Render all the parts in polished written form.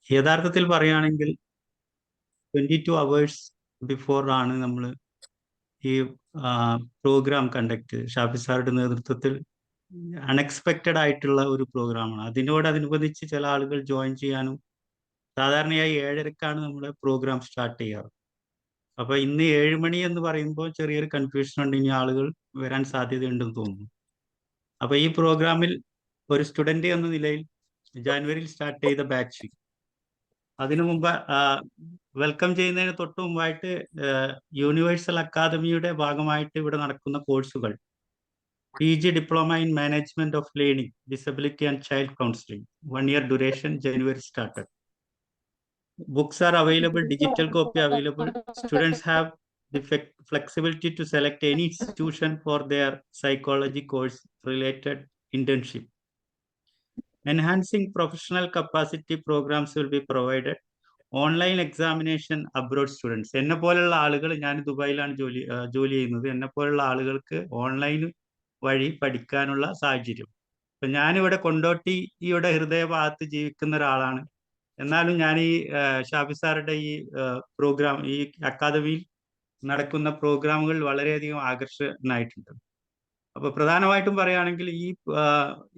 യഥാർത്ഥത്തിൽ പറയുകയാണെങ്കിൽ 22 hours before ആണ് നമ്മൾ ഈ പ്രോഗ്രാം കണ്ടക്ട് ഷാഫി സാറുടെ നേതൃത്വത്തിൽ അൺഎക്സ്പെക്റ്റഡ് ആയിട്ടുള്ള ഒരു പ്രോഗ്രാമാണ്. അതിനോടനുബന്ധിച്ച് ചില ആളുകൾ ജോയിൻ ചെയ്യാനും സാധാരണയായി 7:30-ക്കാണ് നമ്മുടെ പ്രോഗ്രാം സ്റ്റാർട്ട് ചെയ്യാറ്. അപ്പൊ ഇന്ന് 7 മണി എന്ന് പറയുമ്പോൾ ചെറിയൊരു കൺഫ്യൂഷൻ ഉണ്ട്, ഇനി ആളുകൾ വരാൻ സാധ്യതയുണ്ടെന്ന് തോന്നുന്നു. അപ്പൊ ഈ പ്രോഗ്രാമിൽ ഒരു സ്റ്റുഡന്റ് എന്ന നിലയിൽ ജാനുവരിയിൽ സ്റ്റാർട്ട് ചെയ്ത ബാച്ച് അതിനു മുമ്പ് വെൽക്കം ചെയ്യുന്നതിന് തൊട്ട് മുമ്പായിട്ട് യൂണിവേഴ്സൽ അക്കാദമിയുടെ ഭാഗമായിട്ട് ഇവിടെ നടക്കുന്ന കോഴ്സുകൾ PG diploma in management of learning disability and child counselling 1 year duration January started. Books are available, digital copy available. Students have the flexibility to select any institution for their psychology course related internship. Enhancing professional capacity programs will be provided. Online examination abroad students, എന്നെ പോലുള്ള ആളുകൾ, ഞാൻ ദുബായിലാണ് ജോലി ചെയ്യുന്നത്, എന്നെ പോലുള്ള ആളുകൾക്ക് ഓൺലൈൻ വഴി പഠിക്കാനുള്ള സാഹചര്യം. ഇപ്പൊ ഞാനിവിടെ കൊണ്ടോട്ടിയുടെ ഹൃദയഭാഗത്ത് ജീവിക്കുന്ന ഒരാളാണ്. എന്നാലും ഞാൻ ഈ ഷാഫി സാറുടെ ഈ പ്രോഗ്രാം, ഈ അക്കാദമിയിൽ നടക്കുന്ന പ്രോഗ്രാമുകൾ വളരെയധികം ആകർഷകനായിട്ടുണ്ട്. അപ്പൊ പ്രധാനമായിട്ടും പറയുകയാണെങ്കിൽ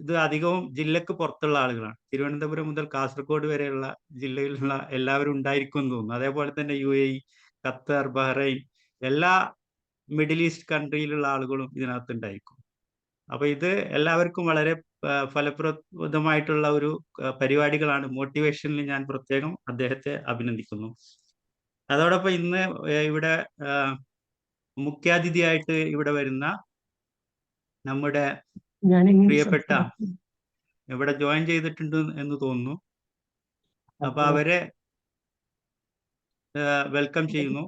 ഇത് അധികവും ജില്ലക്ക് പുറത്തുള്ള ആളുകളാണ്. തിരുവനന്തപുരം മുതൽ കാസർഗോഡ് വരെയുള്ള ജില്ലയിലുള്ള എല്ലാവരും ഉണ്ടായിരിക്കും എന്ന് തോന്നുന്നു. അതേപോലെ തന്നെ UAE, ഖത്തർ, ബഹ്റൈൻ, എല്ലാ മിഡിൽ ഈസ്റ്റ് കൺട്രിയിലുള്ള ആളുകളും ഇതിനകത്ത് ഉണ്ടായിരിക്കും. അപ്പൊ ഇത് എല്ലാവർക്കും വളരെ ഫലപ്രദമായിട്ടുള്ള ഒരു പരിപാടികളാണ്. മോട്ടിവേഷനിൽ ഞാൻ പ്രത്യേകം അദ്ദേഹത്തെ അഭിനന്ദിക്കുന്നു. അതോടൊപ്പം ഇന്ന് ഇവിടെ മുഖ്യാതിഥിയായിട്ട് ഇവിടെ വരുന്ന നമ്മുടെ പ്രിയപ്പെട്ട, ഇവിടെ ജോയിൻ ചെയ്തിട്ടുണ്ട് എന്ന് തോന്നുന്നു, അപ്പൊ അവരെ വെൽക്കം ചെയ്യുന്നു.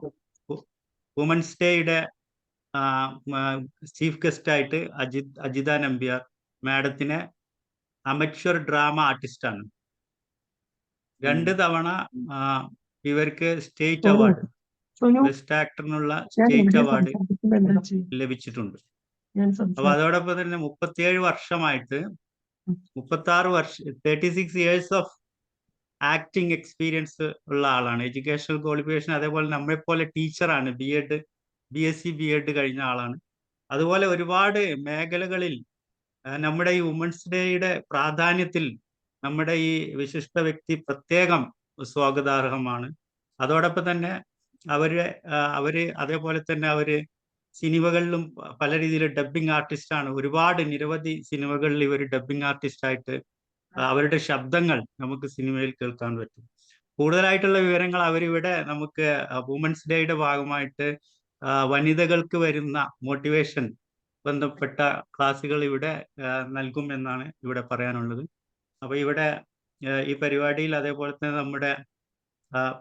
വുമൻസ് ഡേയുടെ ചീഫ് ഗസ്റ്റ് ആയിട്ട് അജിത നമ്പ്യാർ മാഡത്തിനെ അമച്വർ ഡ്രാമ ആർട്ടിസ്റ്റ് ആണ്. 2 തവണ ഇവർക്ക് സ്റ്റേറ്റ് അവാർഡ്, ബെസ്റ്റ് ആക്ടറിനുള്ള സ്റ്റേറ്റ് അവാർഡ് ലഭിച്ചിട്ടുണ്ട്. അപ്പൊ അതോടൊപ്പം തന്നെ 37 വർഷമായിട്ട് 36 years ഓഫ് ആക്ടിങ് എക്സ്പീരിയൻസ് ഉള്ള ആളാണ്. എഡ്യൂക്കേഷണൽ ക്വാളിഫിക്കേഷൻ, അതേപോലെ നമ്മളെപ്പോലെ ടീച്ചറാണ്, BSc B.Ed കഴിഞ്ഞ ആളാണ്. അതുപോലെ ഒരുപാട് മേഖലകളിൽ നമ്മുടെ ഈ വുമൻസ് ഡേയുടെ പ്രാധാന്യത്തിൽ നമ്മുടെ ഈ വിശിഷ്ട വ്യക്തി പ്രത്യേകം സ്വാഗതാർഹമാണ്. അതോടൊപ്പം തന്നെ അവര് അതേപോലെ തന്നെ അവര് സിനിമകളിലും പല രീതിയിൽ ഡബ്ബിംഗ് ആർട്ടിസ്റ്റാണ്. നിരവധി സിനിമകളിൽ ഇവർ ഡബ്ബിംഗ് ആർട്ടിസ്റ്റായിട്ട് അവരുടെ ശബ്ദങ്ങൾ നമുക്ക് സിനിമയിൽ കേൾക്കാൻ പറ്റും. കൂടുതലായിട്ടുള്ള വിവരങ്ങൾ അവരിവിടെ നമുക്ക് വുമൻസ് ഡേയുടെ ഭാഗമായിട്ട് വനിതകൾക്ക് വരുന്ന മോട്ടിവേഷൻ ബന്ധപ്പെട്ട ക്ലാസ്സുകൾ ഇവിടെ നൽകും എന്നാണ് ഇവിടെ പറയാനുള്ളത്. അപ്പൊ ഇവിടെ ഈ പരിപാടിയിൽ അതേപോലെ തന്നെ നമ്മുടെ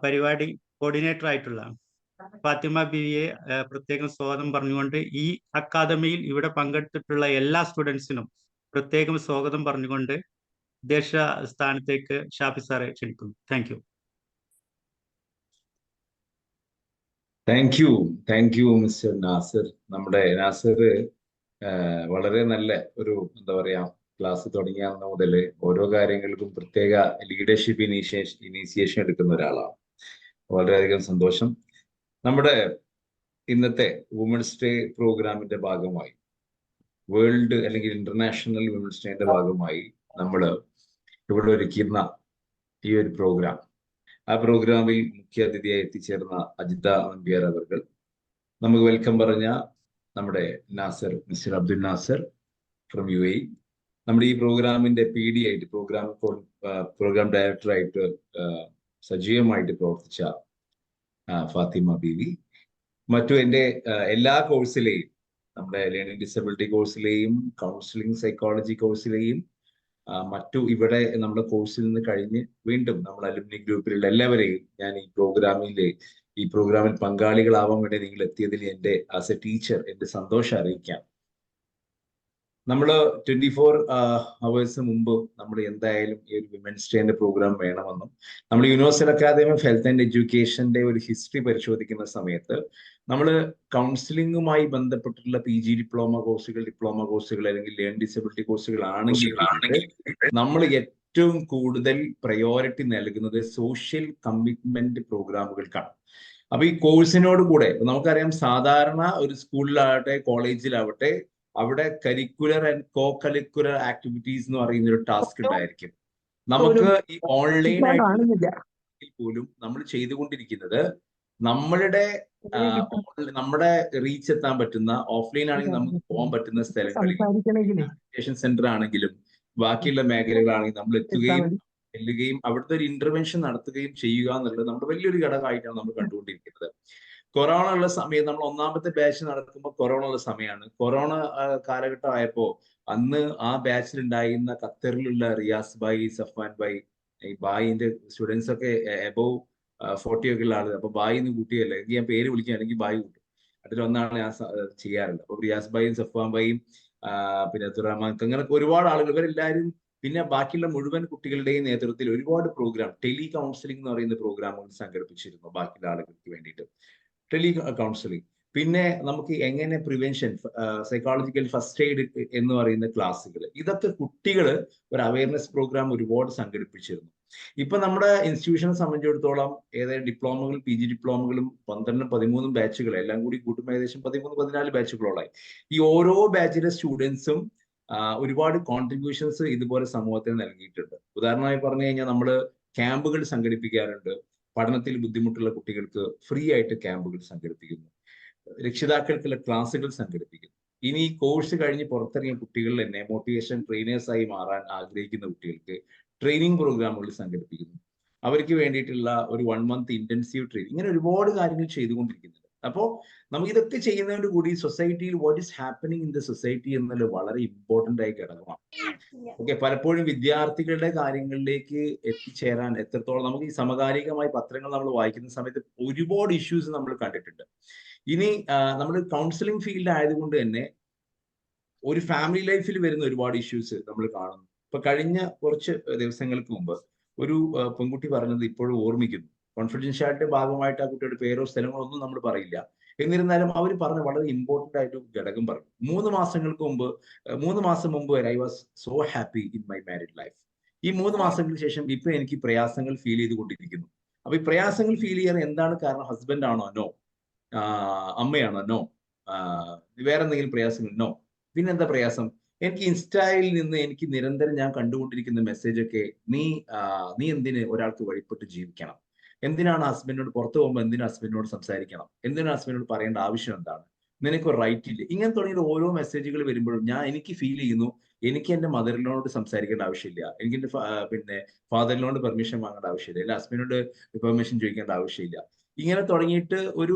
പരിപാടി കോർഡിനേറ്റർ ആയിട്ടുള്ള ഫാത്തിമ ബീവിയെ പ്രത്യേകം സ്വാഗതം പറഞ്ഞുകൊണ്ട് ഈ അക്കാദമിയിൽ ഇവിടെ പങ്കെടുത്തിട്ടുള്ള എല്ലാ സ്റ്റുഡൻസിനും പ്രത്യേകം സ്വാഗതം പറഞ്ഞുകൊണ്ട് അധ്യക്ഷ സ്ഥാനത്തേക്ക് ഷാഫി സാറെ ക്ഷണിക്കുന്നു. Thank you mister Nasar. നമ്മുടെ നാസർ വളരെ നല്ല ഒരു എന്താ പറയാ, ക്ലാസ് തുടങ്ങിയ മുതൽ ഓരോ കാര്യങ്ങൾക്കും പ്രത്യേക ലീഡർഷിപ്പ് ഇനീഷ്യേഷൻ എടുക്കുന്ന ഒരാളാണ്. വളരെയധികം സന്തോഷം. നമ്മുടെ ഇന്നത്തെ വുമൻസ് ഡേ പ്രോഗ്രാമിന്റെ ഭാഗമായി, വേൾഡ് അല്ലെങ്കിൽ ഇന്റർനാഷണൽ വുമൻസ് ഡേയുടെ ഭാഗമായി നമ്മൾ ഇവിടെ ഒരുക്കുന്ന ഈ ഒരു പ്രോഗ്രാം, ആ പ്രോഗ്രാമിൽ മുഖ്യ അതിഥിയായി എത്തിച്ചേർന്ന അജിത നമ്പ്യാർ അവർ, നമുക്ക് വെൽക്കം പറഞ്ഞ നമ്മുടെ Nasar, mister Abdul Nasar from UAE, നമ്മുടെ ഈ പ്രോഗ്രാമിന്റെ PD ആയിട്ട് പ്രോഗ്രാം ഡയറക്ടറായിട്ട് സജീവമായിട്ട് പ്രവർത്തിച്ച ഫാത്തിമ ബീവി, മറ്റു എൻ്റെ എല്ലാ കോഴ്സിലെയും, നമ്മുടെ ലേണിംഗ് ഡിസബിലിറ്റി കോഴ്സിലെയും കൗൺസിലിംഗ് സൈക്കോളജി കോഴ്സിലെയും മറ്റു ഇവിടെ നമ്മുടെ കോഴ്സിൽ നിന്ന് കഴിഞ്ഞ് വീണ്ടും നമ്മുടെ അലുമിനി ഗ്രൂപ്പിലുള്ള എല്ലാവരെയും ഞാൻ ഈ പ്രോഗ്രാമിൽ പങ്കാളികളാവാൻ വേണ്ടി നിങ്ങൾ എത്തിയതിൽ എൻ്റെ ആസ് എ ടീച്ചർ എൻ്റെ സന്തോഷം അറിയിക്കാം. നമ്മൾ 24 hours മുമ്പ് നമ്മൾ എന്തായാലും ഈ ഒരു വിമൻസ് ഡേന്റെ പ്രോഗ്രാം വേണമെന്നും, നമ്മൾ universal academy of health and എഡ്യൂക്കേഷന്റെ ഒരു ഹിസ്റ്ററി പരിശോധിക്കുന്ന സമയത്ത് നമ്മൾ കൗൺസിലിംഗുമായി ബന്ധപ്പെട്ടിട്ടുള്ള PG ഡിപ്ലോമ കോഴ്സുകൾ അല്ലെങ്കിൽ ലേൺ ഡിസബിലിറ്റി കോഴ്സുകൾ ആണെങ്കിൽ നമ്മൾ ഏറ്റവും കൂടുതൽ പ്രയോറിറ്റി നൽകുന്നത് സോഷ്യൽ കമ്മിറ്റ്മെന്റ് പ്രോഗ്രാമുകൾക്കാണ്. അപ്പൊ ഈ കോഴ്സിനോട് കൂടെ നമുക്കറിയാം, സാധാരണ ഒരു സ്കൂളിലാവട്ടെ കോളേജിലാവട്ടെ അവിടെ curricular and co curricular activities എന്ന് പറയുന്ന ഒരു ടാസ്ക് ഉണ്ടായിരിക്കും. നമുക്ക് ഈ ഓൺലൈൻ ആയിട്ട് പോലും നമ്മൾ ചെയ്തുകൊണ്ടിരിക്കുന്നത് നമ്മുടെ റീച്ച് എത്താൻ പറ്റുന്ന, ഓഫ്ലൈൻ ആണെങ്കിൽ നമുക്ക് പോകാൻ പറ്റുന്ന സ്ഥലങ്ങളിൽ, എഡ്യൂക്കേഷൻ സെന്റർ ആണെങ്കിലും ബാക്കിയുള്ള മേഖലകളാണെങ്കിൽ നമ്മൾ എത്തുകയും അവിടുത്തെ ഒരു ഇന്റർവെൻഷൻ നടത്തുകയും ചെയ്യുക എന്നുള്ളത് നമ്മുടെ വലിയൊരു ഘടകമായിട്ടാണ് നമ്മൾ കണ്ടുകൊണ്ടിരിക്കുന്നത്. കൊറോണ ഉള്ള സമയം, നമ്മൾ ഒന്നാമത്തെ ബാച്ച് നടക്കുമ്പോൾ കൊറോണ ഉള്ള സമയമാണ്. കൊറോണ കാലഘട്ടം ആയപ്പോ അന്ന് ആ ബാച്ചിൽ ഉണ്ടായിരുന്ന ഖത്തറിലുള്ള റിയാസ് ഭായി, സഫ്വാൻ ഭായി, ഈ ബായിന്റെ സ്റ്റുഡൻസ് ഒക്കെ എബോവ് 40 ഒക്കെ ഉള്ള ആള്. അപ്പൊ ബായി എന്ന് കൂട്ടിയല്ലേ, എനിക്ക് ഞാൻ പേര് വിളിക്കുക, അല്ലെങ്കിൽ ബായി കൂട്ടും. അതിലൊന്നാണ് ഞാൻ ചെയ്യാറുള്ളത്. അപ്പൊ റിയാസ് ഭായിയും സഫ്വാൻ ഭായിയും പിന്നെ അബ്ദുറഹ്മാൻ, അങ്ങനെ ഒരുപാട് ആളുകൾ, ഇവരെല്ലാവരും പിന്നെ ബാക്കിയുള്ള മുഴുവൻ കുട്ടികളുടെയും നേതൃത്വത്തിൽ ഒരുപാട് പ്രോഗ്രാം, ടെലി കൗൺസിലിംഗ് എന്ന് പറയുന്ന പ്രോഗ്രാമുകൾ സംഘടിപ്പിച്ചിരുന്നു ബാക്കിയുള്ള ആളുകൾക്ക് വേണ്ടിയിട്ട്. ടെലി കൗൺസിലിംഗ്, പിന്നെ നമുക്ക് എങ്ങനെ പ്രിവെൻഷൻ, സൈക്കോളജിക്കൽ ഫസ്റ്റ് എയ്ഡ് എന്ന് പറയുന്ന ക്ലാസ്സുകൾ, ഇതൊക്കെ കുട്ടികൾ ഒരു അവയർനെസ് പ്രോഗ്രാം ഒരുപാട് സംഘടിപ്പിച്ചിരുന്നു. ഇപ്പൊ നമ്മുടെ ഇൻസ്റ്റിറ്റ്യൂഷനെ സംബന്ധിച്ചിടത്തോളം ഏതായാലും ഡിപ്ലോമകളും PG ഡിപ്ലോമകളും 12-13 ബാച്ചുകൾ എല്ലാം കൂടി കൂട്ടുമ്പോൾ ഏകദേശം 13-14 ബാച്ചുകളോളായി. ഈ ഓരോ ബാച്ചിലെ സ്റ്റുഡൻസും ഒരുപാട് കോൺട്രിബ്യൂഷൻസ് ഇതുപോലെ സമൂഹത്തിന് നൽകിയിട്ടുണ്ട്. ഉദാഹരണമായി പറഞ്ഞു കഴിഞ്ഞാൽ നമ്മൾ ക്യാമ്പുകൾ സംഘടിപ്പിക്കാറുണ്ട്. പഠനത്തിൽ ബുദ്ധിമുട്ടുള്ള കുട്ടികൾക്ക് ഫ്രീ ആയിട്ട് ക്യാമ്പുകൾ സംഘടിപ്പിക്കുന്നു. രക്ഷിതാക്കൾക്കുള്ള ക്ലാസ്സുകൾ സംഘടിപ്പിക്കുന്നു. ഇനി ഈ കോഴ്സ് കഴിഞ്ഞ് പുറത്തിറങ്ങിയ കുട്ടികളിൽ തന്നെ മോട്ടിവേഷൻ ട്രെയിനേഴ്സായി മാറാൻ ആഗ്രഹിക്കുന്ന കുട്ടികൾക്ക് ട്രെയിനിങ് പ്രോഗ്രാമുകൾ സംഘടിപ്പിക്കുന്നു. അവർക്ക് വേണ്ടിയിട്ടുള്ള ഒരു 1 month ഇന്റൻസീവ് ട്രെയിനിങ്, ഇങ്ങനെ ഒരുപാട് കാര്യങ്ങൾ ചെയ്തുകൊണ്ടിരിക്കുന്നുണ്ട്. അപ്പോൾ നമുക്ക് ഇതൊക്കെ ചെയ്യുന്നതിന്റെ കൂടി സൊസൈറ്റിയിൽ what is happening in the society എന്നുള്ളത് വളരെ ഇമ്പോർട്ടന്റ് ആയ ഘടകമാണ്. ഓക്കെ, പലപ്പോഴും വിദ്യാർത്ഥികളുടെ കാര്യങ്ങളിലേക്ക് എത്തിച്ചേരാൻ എത്രത്തോളം നമുക്ക് ഈ സമകാലികമായ പത്രങ്ങൾ നമ്മൾ വായിക്കുന്ന സമയത്ത് ഒരുപാട് ഇഷ്യൂസ് നമ്മൾ കണ്ടിട്ടുണ്ട്. ഇനി നമ്മൾ കൗൺസിലിംഗ് ഫീൽഡ് ആയതുകൊണ്ട് തന്നെ ഒരു ഫാമിലി ലൈഫിൽ വരുന്ന ഒരുപാട് ഇഷ്യൂസ് നമ്മൾ കാണുന്നു. ഇപ്പൊ കഴിഞ്ഞ കുറച്ച് ദിവസങ്ങൾക്ക് മുമ്പ് ഒരു പെൺകുട്ടി പറഞ്ഞത് ഇപ്പോഴും ഓർമ്മിക്കുന്നു. കോൺഫിഡൻഷ്യാലിറ്റി ഭാഗമായിട്ട് ആ കുട്ടിയുടെ പേരോ സ്ഥലങ്ങളോ ഒന്നും നമ്മൾ പറയില്ല. എന്നിരുന്നാലും അവർ പറഞ്ഞ വളരെ ഇമ്പോർട്ടന്റ് ആയിട്ട് ഘടകം പറഞ്ഞു. 3 മാസം മുമ്പ് വരെ I was so happy in my married life. ഈ 3 മാസങ്ങൾക്ക് ശേഷം ഇപ്പൊ എനിക്ക് പ്രയാസങ്ങൾ ഫീൽ ചെയ്തുകൊണ്ടിരിക്കുന്നു. അപ്പൊ ഈ പ്രയാസങ്ങൾ ഫീൽ ചെയ്യാൻ എന്താണ് കാരണം? ഹസ്ബൻഡ് ആണോ? നോ. അമ്മയാണോ? നോ. വേറെ എന്തെങ്കിലും പ്രയാസങ്ങൾ? നോ. പിന്നെന്താ പ്രയാസം? എനിക്ക് ഇൻസ്റ്റയിൽ നിന്ന് എനിക്ക് നിരന്തരം ഞാൻ കണ്ടുകൊണ്ടിരിക്കുന്ന മെസ്സേജ് ഒക്കെ, നീ എന്തിന് ഒരാൾക്ക് വഴിപ്പെട്ട് ജീവിക്കണം? എന്തിനാണ് ഹസ്ബൻഡിനോട് പുറത്തു പോകുമ്പോൾ എന്തിനാ ഹസ്ബൻഡിനോട് സംസാരിക്കണം? എന്തിനാണ് ഹസ്ബൻഡിനോട് പറയേണ്ട ആവശ്യം എന്താണ്? നിനക്ക് റൈറ്റ് ഇല്ല. ഇങ്ങനെ തുടങ്ങിയ ഓരോ മെസ്സേജുകൾ വരുമ്പോഴും എനിക്ക് ഫീൽ ചെയ്യുന്നു, എനിക്ക് എന്റെ മദറിനോട് സംസാരിക്കേണ്ട ആവശ്യമില്ല, എനിക്ക് എന്റെ പിന്നെ ഫാദറിനോട് പെർമിഷൻ വാങ്ങേണ്ട ആവശ്യമില്ല, അല്ല ഹസ്ബൻഡിനോട് പെർമിഷൻ ചോദിക്കേണ്ട ആവശ്യമില്ല. ഇങ്ങനെ തുടങ്ങിയിട്ട്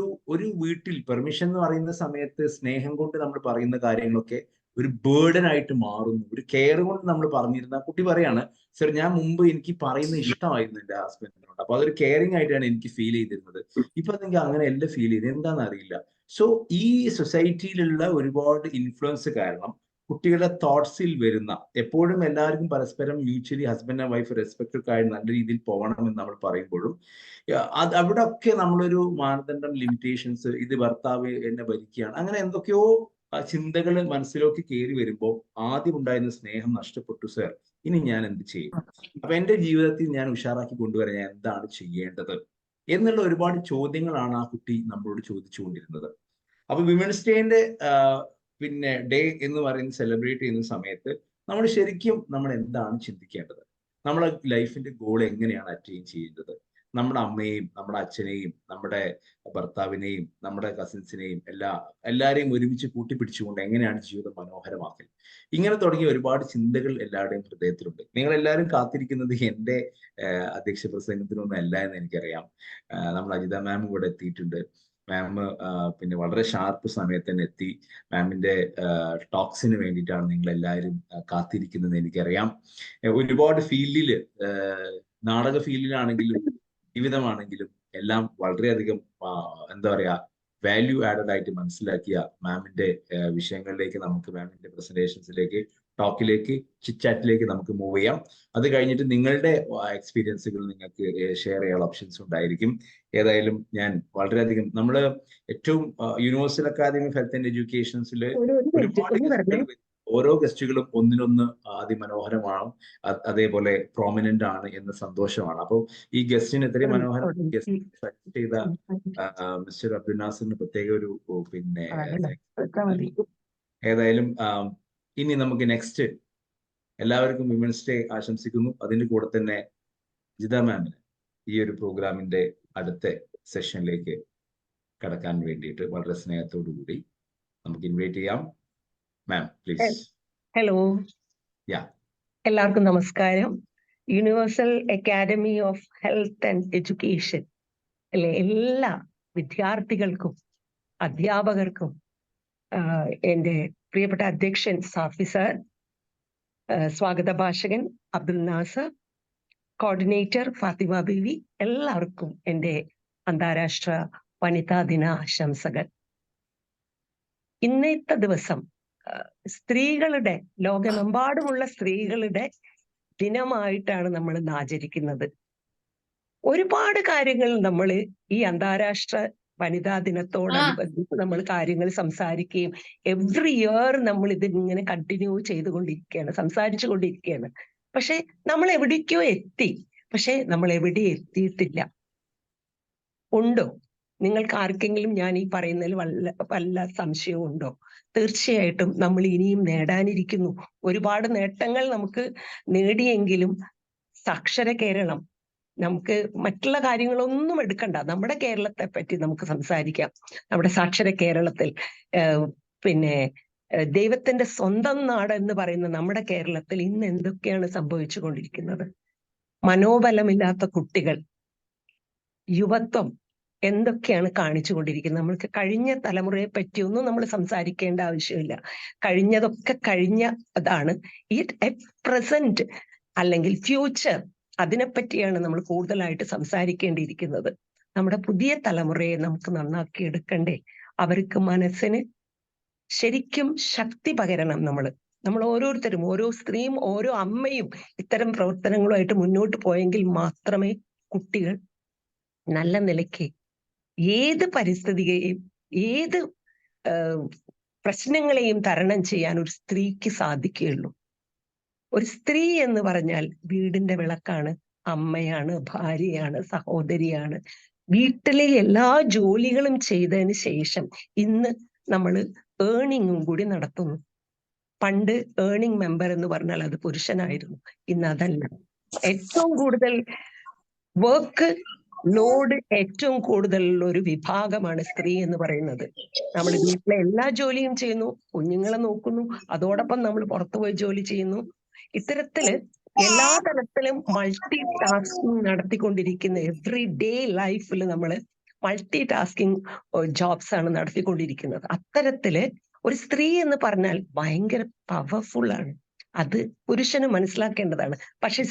ഒരു വീട്ടിൽ പെർമിഷൻ എന്ന് പറയുന്ന സമയത്ത് സ്നേഹം കൊണ്ട് നമ്മൾ പറയുന്ന കാര്യങ്ങളൊക്കെ ഒരു ബേർഡൻ ആയിട്ട് മാറുന്നു. ഒരു കെയർ കൊണ്ട് നമ്മൾ പറഞ്ഞിരുന്ന കുട്ടി പറയാണ്, സർ ഞാൻ മുമ്പ് എനിക്ക് പറയുന്ന ഇഷ്ടമായിരുന്നു എന്റെ ഹസ്ബൻഡിനോട്, അപ്പൊ അതൊരു കെയറിങ് ആയിട്ടാണ് എനിക്ക് ഫീൽ ചെയ്തിരുന്നത്. ഇപ്പൊ എനിക്ക് അങ്ങനെയല്ല ഫീൽ ചെയ്ത്, എന്താണെന്ന് അറിയില്ല. സോ ഈ സൊസൈറ്റിയിലുള്ള ഒരുപാട് ഇൻഫ്ലുവൻസ് കാരണം കുട്ടികളുടെ തോട്ട്സിൽ വരുന്ന, എപ്പോഴും എല്ലാവർക്കും പരസ്പരം mutually husband and wife respect ആയി നല്ല രീതിയിൽ പോകണമെന്ന് നമ്മൾ പറയുമ്പോഴും അവിടെ ഒക്കെ നമ്മളൊരു മാനദണ്ഡം, ലിമിറ്റേഷൻസ്, ഇത് ഭർത്താവ് എന്നെ ഭരിക്കുകയാണ്, അങ്ങനെ എന്തൊക്കെയോ ചിന്തകൾ മനസ്സിലേക്ക് കയറി വരുമ്പോൾ ആദ്യം ഉണ്ടായിരുന്ന സ്നേഹം നഷ്ടപ്പെട്ടു സർ, ഇനി ഞാൻ എന്ത് ചെയ്യും? അപ്പൊ എന്റെ ജീവിതത്തിൽ ഞാൻ ഉഷാറാക്കി കൊണ്ടുവരാൻ ഞാൻ എന്താണ് ചെയ്യേണ്ടത് എന്നുള്ള ഒരുപാട് ചോദ്യങ്ങളാണ് ആ കുട്ടി നമ്മളോട് ചോദിച്ചുകൊണ്ടിരുന്നത്. അപ്പൊ വിമൻസ് ഡേന്റെ പിന്നെ ഡേ എന്ന് പറയുന്നത് സെലിബ്രേറ്റ് ചെയ്യുന്ന സമയത്ത് നമ്മൾ ശരിക്കും നമ്മൾ എന്താണ് ചിന്തിക്കേണ്ടത്? നമ്മളെ ലൈഫിന്റെ ഗോൾ എങ്ങനെയാണ് അറ്റൈൻ ചെയ്യേണ്ടത്? നമ്മുടെ അമ്മയെയും നമ്മുടെ അച്ഛനെയും നമ്മുടെ ഭർത്താവിനെയും നമ്മുടെ കസിൻസിനെയും എല്ലാവരെയും ഒരുമിച്ച് കൂട്ടിപ്പിടിച്ചുകൊണ്ട് എങ്ങനെയാണ് ജീവിതം മനോഹരമാക്കൽ? ഇങ്ങനെ തുടങ്ങിയ ഒരുപാട് ചിന്തകൾ എല്ലാവരുടെയും ഹൃദയത്തിലുണ്ട്. നിങ്ങൾ എല്ലാവരും കാത്തിരിക്കുന്നത് എന്റെ അധ്യക്ഷ പ്രസംഗത്തിനൊന്നും അല്ല എന്ന് എനിക്കറിയാം. നമ്മൾ അജിത മാം ഇവിടെ എത്തിയിട്ടുണ്ട്. മാം പിന്നെ വളരെ ഷാർപ്പ് സമയത്ത് തന്നെ എത്തി. മാമിന്റെ ടോക്സിന് വേണ്ടിയിട്ടാണ് നിങ്ങൾ എല്ലാവരും കാത്തിരിക്കുന്നത് എനിക്കറിയാം. ഒരുപാട് ഫീൽഡിൽ, നാടക ഫീൽഡിലാണെങ്കിലും ജീവിതമാണെങ്കിലും എല്ലാം വളരെയധികം എന്താ പറയാ വാല്യൂ ആഡഡ് ആയിട്ട് മനസ്സിലാക്കിയ മാമിന്റെ വിഷയങ്ങളിലേക്ക് നമുക്ക്, മാമിന്റെ പ്രസന്റേഷൻസിലേക്ക്, ടോക്കിലേക്ക്, ചിറ്റാറ്റിലേക്ക് നമുക്ക് മൂവ് ചെയ്യാം. അത് കഴിഞ്ഞിട്ട് നിങ്ങളുടെ എക്സ്പീരിയൻസുകൾ നിങ്ങൾക്ക് ഷെയർ ചെയ്യാനുള്ള ഓപ്ഷൻസ് ഉണ്ടായിരിക്കും. ഏതായാലും ഞാൻ വളരെയധികം, നമ്മള് ഏറ്റവും universal academy of health and എഡ്യൂക്കേഷൻസിൽ ഒരുപാട് ഓരോ ഗസ്റ്റുകളും ഒന്നിനൊന്ന് അതിമനോഹരമാണ്, അതേപോലെ പ്രോമിനന്റ് ആണ് എന്ന് സന്തോഷമാണ്. അപ്പോൾ ഈ ഗസ്റ്റിന് ഇത്രയും മനോഹരം ഗസ്റ്റ് സെലക്ട് ചെയ്ത മിസ്റ്റർ അബ്ദുൽ നാസറിന് പ്രത്യേക ഒരു പിന്നെ ഏതായാലും ഇനി നമുക്ക് നെക്സ്റ്റ് എല്ലാവർക്കും വിമൻസ് ഡേ ആശംസിക്കുന്നു. അതിന്റെ കൂടെ തന്നെ ജിത മാമിന് ഈ ഒരു പ്രോഗ്രാമിന്റെ അടുത്ത സെഷനിലേക്ക് കടക്കാൻ വേണ്ടിയിട്ട് വളരെ സ്നേഹത്തോടു കൂടി നമുക്ക് ഇൻവൈറ്റ് ചെയ്യാം. Ma'am please. ഹലോ, യാ, എല്ലാവർക്കും നമസ്കാരം. Universal academy of health and education അല്ലെ, എല്ലാ വിദ്യാർത്ഥികൾക്കും അധ്യാപകർക്കും എൻ്റെ പ്രിയപ്പെട്ട അധ്യക്ഷൻ സാഫി സാർ, സ്വാഗത ഭാഷകൻ അബ്ദുൽ നാസർ, കോർഡിനേറ്റർ ഫാത്തിമ ബീവി, എല്ലാവർക്കും എൻ്റെ അന്താരാഷ്ട്ര വനിതാ ദിന ആശംസകൾ. ഇന്നത്തെ ദിവസം സ്ത്രീകളുടെ, ലോകമെമ്പാടുമുള്ള സ്ത്രീകളുടെ ദിനമായിട്ടാണ് നമ്മൾ ഇന്ന് ആചരിക്കുന്നത്. ഒരുപാട് കാര്യങ്ങൾ നമ്മൾ ഈ അന്താരാഷ്ട്ര വനിതാ ദിനത്തോടനുബന്ധിച്ച് നമ്മൾ കാര്യങ്ങൾ സംസാരിക്കുകയും എവ്രി ഇയർ നമ്മൾ ഇതിങ്ങനെ കണ്ടിന്യൂ ചെയ്തുകൊണ്ടിരിക്കുകയാണ്, സംസാരിച്ചു കൊണ്ടിരിക്കുകയാണ്. പക്ഷെ നമ്മൾ എവിടേക്കോ എത്തി, പക്ഷെ നമ്മൾ എവിടെ എത്തിയിട്ടില്ല. ഉണ്ടോ നിങ്ങൾക്ക് ആർക്കെങ്കിലും ഞാൻ ഈ പറയുന്നതിൽ വല്ല സംശയവും ഉണ്ടോ? തീർച്ചയായിട്ടും നമ്മൾ ഇനിയും നേടാനിരിക്കുന്നു. ഒരുപാട് നേട്ടങ്ങൾ നമുക്ക് നേടിയെങ്കിലും സാക്ഷര കേരളം, നമുക്ക് മറ്റുള്ള കാര്യങ്ങളൊന്നും എടുക്കണ്ട, നമ്മുടെ കേരളത്തെ പറ്റി നമുക്ക് സംസാരിക്കാം. നമ്മുടെ സാക്ഷര കേരളത്തിൽ പിന്നെ ദൈവത്തിന്റെ സ്വന്തം നാട് എന്ന് പറയുന്ന നമ്മുടെ കേരളത്തിൽ ഇന്ന് എന്തൊക്കെയാണ് സംഭവിച്ചു കൊണ്ടിരിക്കുന്നത്? മനോബലമില്ലാത്ത കുട്ടികൾ, യുവത്വം എന്തൊക്കെയാണ് കാണിച്ചു കൊണ്ടിരിക്കുന്നത്? നമ്മൾക്ക് കഴിഞ്ഞ തലമുറയെ പറ്റിയൊന്നും നമ്മൾ സംസാരിക്കേണ്ട ആവശ്യമില്ല. കഴിഞ്ഞതൊക്കെ കഴിഞ്ഞ അതാണ്. ഈ പ്രസന്റ് അല്ലെങ്കിൽ ഫ്യൂച്ചർ, അതിനെപ്പറ്റിയാണ് നമ്മൾ കൂടുതലായിട്ട് സംസാരിക്കേണ്ടിയിരിക്കുന്നത്. നമ്മുടെ പുതിയ തലമുറയെ നമുക്ക് നന്നാക്കി എടുക്കണ്ടേ? അവർക്ക് മനസ്സിന് ശരിക്കും ശക്തി പകരണം. നമ്മൾ ഓരോരുത്തരും, ഓരോ സ്ത്രീയും ഓരോ അമ്മയും ഇത്തരം പ്രവർത്തനങ്ങളുമായിട്ട് മുന്നോട്ട് പോയെങ്കിൽ മാത്രമേ കുട്ടികൾ നല്ല നിലയ്ക്ക് ഏത് പരിസ്ഥിതിയെയും ഏത് പ്രശ്നങ്ങളെയും തരണം ചെയ്യാൻ ഒരു സ്ത്രീക്ക് സാധിക്കുകയുള്ളൂ. ഒരു സ്ത്രീ എന്ന് പറഞ്ഞാൽ വീടിന്റെ വിളക്കാണ്, അമ്മയാണ്, ഭാര്യയാണ്, സഹോദരിയാണ്. വീട്ടിലെ എല്ലാ ജോലികളും ചെയ്തതിന് ശേഷം ഇന്ന് നമ്മൾ ഏണിങ്ങും കൂടി നടത്തുന്നു. പണ്ട് ഏണിംഗ് മെമ്പർ എന്ന് പറഞ്ഞാൽ അത് പുരുഷനായിരുന്നു, ഇന്ന് അതല്ല. ഏറ്റവും കൂടുതൽ വർക്ക് ലോഡ് ഏറ്റവും കൂടുതലുള്ള ഒരു വിഭാഗമാണ് സ്ത്രീ എന്ന് പറയുന്നത്. നമ്മൾ വീട്ടിലെ എല്ലാ ജോലിയും ചെയ്യുന്നു, കുഞ്ഞുങ്ങളെ നോക്കുന്നു, അതോടൊപ്പം നമ്മൾ പുറത്തുപോയി ജോലി ചെയ്യുന്നു. ഇത്തരത്തില് എല്ലാ തരത്തിലും മൾട്ടി ടാസ്കിങ് നടത്തിക്കൊണ്ടിരിക്കുന്ന എവ്രി ഡേ ലൈഫിൽ നമ്മൾ മൾട്ടി ടാസ്കിങ് ജോബ്സ് ആണ് നടത്തിക്കൊണ്ടിരിക്കുന്നത്. അത്തരത്തില് ഒരു സ്ത്രീ എന്ന് പറഞ്ഞാൽ ഭയങ്കര പവർഫുൾ ആണ്. അത് പുരുഷന് മനസ്സിലാക്കേണ്ടതാണ്. പക്ഷെ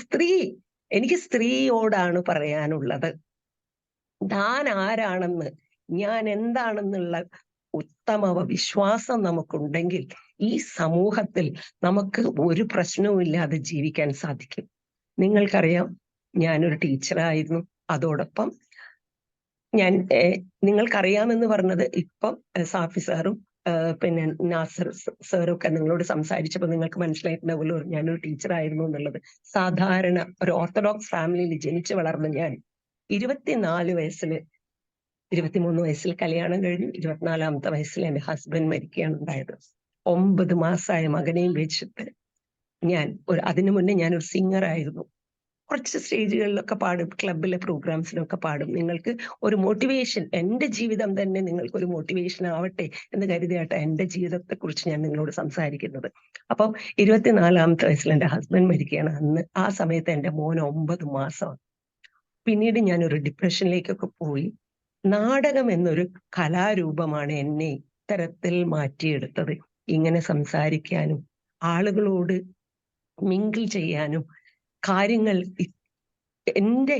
എനിക്ക് സ്ത്രീയോടാണ് പറയാനുള്ളത്, താൻ ആരാണെന്ന്, ഞാൻ എന്താണെന്നുള്ള ഉത്തമ വിശ്വാസം നമുക്കുണ്ടെങ്കിൽ ഈ സമൂഹത്തിൽ നമുക്ക് ഒരു പ്രശ്നവും ഇല്ലാതെ ജീവിക്കാൻ സാധിക്കും. നിങ്ങൾക്കറിയാം, ഞാനൊരു ടീച്ചറായിരുന്നു. അതോടൊപ്പം നിങ്ങൾക്കറിയാമെന്ന് പറഞ്ഞത് ഇപ്പം സാഫി സാറും പിന്നെ നാസർ സാറും ഒക്കെ നിങ്ങളോട് സംസാരിച്ചപ്പോൾ നിങ്ങൾക്ക് മനസ്സിലായിട്ടുണ്ടാവുമല്ലോ ഞാനൊരു ടീച്ചറായിരുന്നു എന്നുള്ളത്. സാധാരണ ഒരു ഓർത്തഡോക്സ് ഫാമിലിയിൽ ജനിച്ചു വളർന്ന ഞാൻ 23 വയസ്സിൽ കല്യാണം കഴിഞ്ഞു. 24ാമത്തെ വയസ്സിൽ എൻ്റെ ഹസ്ബൻഡ് മരിക്കുകയാണ് ഉണ്ടായത്. 9 മാസമായ മകനെയും വെച്ചിട്ട് അതിനു മുന്നേ ഞാനൊരു സിംഗറായിരുന്നു. കുറച്ച് സ്റ്റേജുകളിലൊക്കെ പാടും, ക്ലബിലെ പ്രോഗ്രാംസിനൊക്കെ പാടും. നിങ്ങൾക്ക് ഒരു മോട്ടിവേഷൻ, എൻ്റെ ജീവിതം തന്നെ നിങ്ങൾക്ക് ഒരു മോട്ടിവേഷൻ ആവട്ടെ എന്ന് കരുതിയാട്ടെ എൻ്റെ ജീവിതത്തെ കുറിച്ച് ഞാൻ നിങ്ങളോട് സംസാരിക്കുന്നത്. അപ്പം 24ാമത്തെ വയസ്സിൽ എൻ്റെ ഹസ്ബൻഡ് മരിക്കുകയാണ്. ആ സമയത്ത് എൻ്റെ മോന് 9 മാസമാണ്. പിന്നീട് ഞാനൊരു ഡിപ്രഷനിലേക്കൊക്കെ പോയി. നാടകം എന്നൊരു കലാരൂപമാണ് എന്നെ ഇത്തരത്തിൽ മാറ്റിയെടുത്തത്. ഇങ്ങനെ സംസാരിക്കാനും ആളുകളോട് മിങ്കിൾ ചെയ്യാനും കാര്യങ്ങൾ എൻ്റെ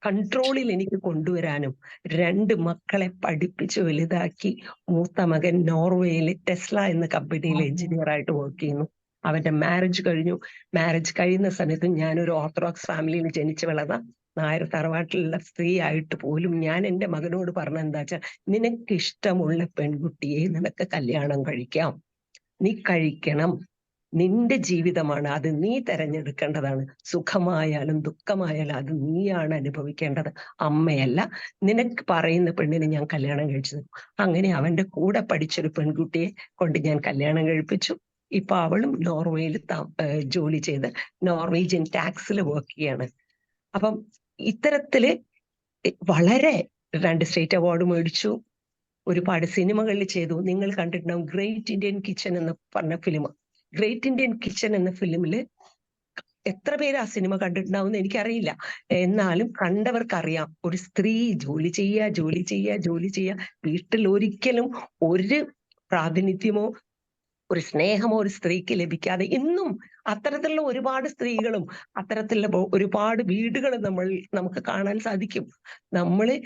കൺട്രോളിൽ എനിക്ക് കൊണ്ടുവരാനും 2 മക്കളെ പഠിപ്പിച്ച് വലുതാക്കി. മൂത്ത മകൻ നോർവേയിൽ ടെസ്ല എന്ന കമ്പനിയിൽ എഞ്ചിനീയർ ആയിട്ട് വർക്ക് ചെയ്യുന്നു. അവന്റെ മാരേജ് കഴിഞ്ഞു. മാരേജ് കഴിയുന്ന സമയത്ത് ഞാനൊരു ഓർത്തഡോക്സ് ഫാമിലിയിൽ ജനിച്ചു വളർന്ന നായർ തറവാട്ടിലുള്ള സ്ത്രീ ആയിട്ട് പോലും ഞാൻ എൻ്റെ മകനോട് പറഞ്ഞ എന്താ വെച്ചാൽ, നിനക്ക് ഇഷ്ടമുള്ള പെൺകുട്ടിയെ നിനക്ക് കല്യാണം കഴിക്കാം, നീ കഴിക്കണം, നിന്റെ ജീവിതമാണ്, അത് നീ തെരഞ്ഞെടുക്കേണ്ടതാണ്. സുഖമായാലും ദുഃഖമായാലും അത് നീയാണ് അനുഭവിക്കേണ്ടത്, അമ്മയല്ല. നിനക്ക് പറയുന്ന പെണ്ണിനെ ഞാൻ കല്യാണം കഴിച്ചു തരും. അങ്ങനെ അവന്റെ കൂടെ പഠിച്ചൊരു പെൺകുട്ടിയെ കൊണ്ട് ഞാൻ കല്യാണം കഴിപ്പിച്ചു. ഇപ്പൊ അവളും നോർവേയിൽ ജോലി ചെയ്ത് നോർവീജിയൻ ടാക്സിൽ വർക്ക് ചെയ്യാണ്. അപ്പം ഇത്തരത്തില് വളരെ 2 സ്റ്റേറ്റ് അവാർഡ് മേടിച്ചു, ഒരുപാട് സിനിമകളിൽ ചെയ്തു. നിങ്ങൾ കണ്ടിട്ടുണ്ടാവും ഗ്രേറ്റ് ഇന്ത്യൻ കിച്ചൺ എന്ന് പറഞ്ഞ ഫിലിം. ഗ്രേറ്റ് ഇന്ത്യൻ കിച്ചൺ എന്ന ഫിലിമില് എത്ര പേര് ആ സിനിമ കണ്ടിട്ടുണ്ടാവും എന്ന് എനിക്കറിയില്ല. എന്നാലും കണ്ടവർക്കറിയാം, ഒരു സ്ത്രീ ജോലി ചെയ്യുക, വീട്ടിൽ ഒരിക്കലും ഒരു പ്രാതിനിധ്യമോ ഒരു സ്നേഹമോ ഒരു സ്ത്രീക്ക് ലഭിക്കാതെ ഇന്നും അത്തരത്തിലുള്ള ഒരുപാട് സ്ത്രീകളും അത്തരത്തിലുള്ള ഒരുപാട് വീടുകളും നമുക്ക് കാണാൻ സാധിക്കും. നമ്മള്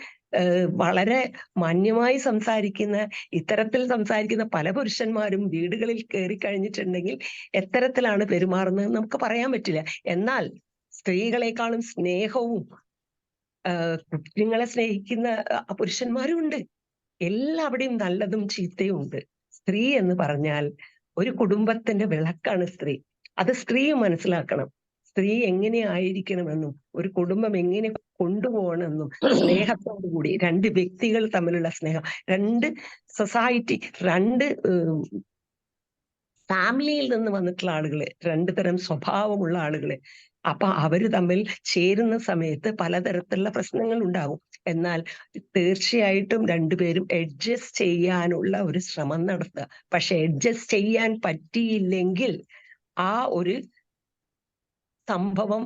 വളരെ മാന്യമായി ഇത്തരത്തിൽ സംസാരിക്കുന്ന പല പുരുഷന്മാരും വീടുകളിൽ കയറി കഴിഞ്ഞിട്ടുണ്ടെങ്കിൽ എത്തരത്തിലാണ് പെരുമാറുന്നത് നമുക്ക് പറയാൻ പറ്റില്ല. എന്നാൽ സ്ത്രീകളെക്കാളും സ്നേഹവും കുഞ്ഞുങ്ങളെ സ്നേഹിക്കുന്ന പുരുഷന്മാരും ഉണ്ട്. എല്ലാവിടെയും നല്ലതും ചീത്തയും ഉണ്ട്. സ്ത്രീ എന്ന് പറഞ്ഞാൽ ഒരു കുടുംബത്തിന്റെ വിളക്കാണ് സ്ത്രീ. അത് സ്ത്രീ മനസ്സിലാക്കണം. സ്ത്രീ എങ്ങനെ ആയിരിക്കണമെന്നും ഒരു കുടുംബം എങ്ങനെ കൊണ്ടുപോകണമെന്നും സ്നേഹത്തോടു കൂടി 2 വ്യക്തികൾ തമ്മിലുള്ള സ്നേഹം, 2 സൊസൈറ്റി, 2 ഫാമിലിയിൽ നിന്ന് വന്നിട്ടുള്ള ആളുകള്, 2 തരം സ്വഭാവമുള്ള ആളുകള്. അപ്പൊ അവര് തമ്മിൽ ചേരുന്ന സമയത്ത് പലതരത്തിലുള്ള പ്രശ്നങ്ങൾ ഉണ്ടാകും. എന്നാൽ തീർച്ചയായിട്ടും 2 പേരും അഡ്ജസ്റ്റ് ചെയ്യാനുള്ള ഒരു ശ്രമം നടത്തുക. പക്ഷെ അഡ്ജസ്റ്റ് ചെയ്യാൻ പറ്റിയില്ലെങ്കിൽ ആ ഒരു സംഭവം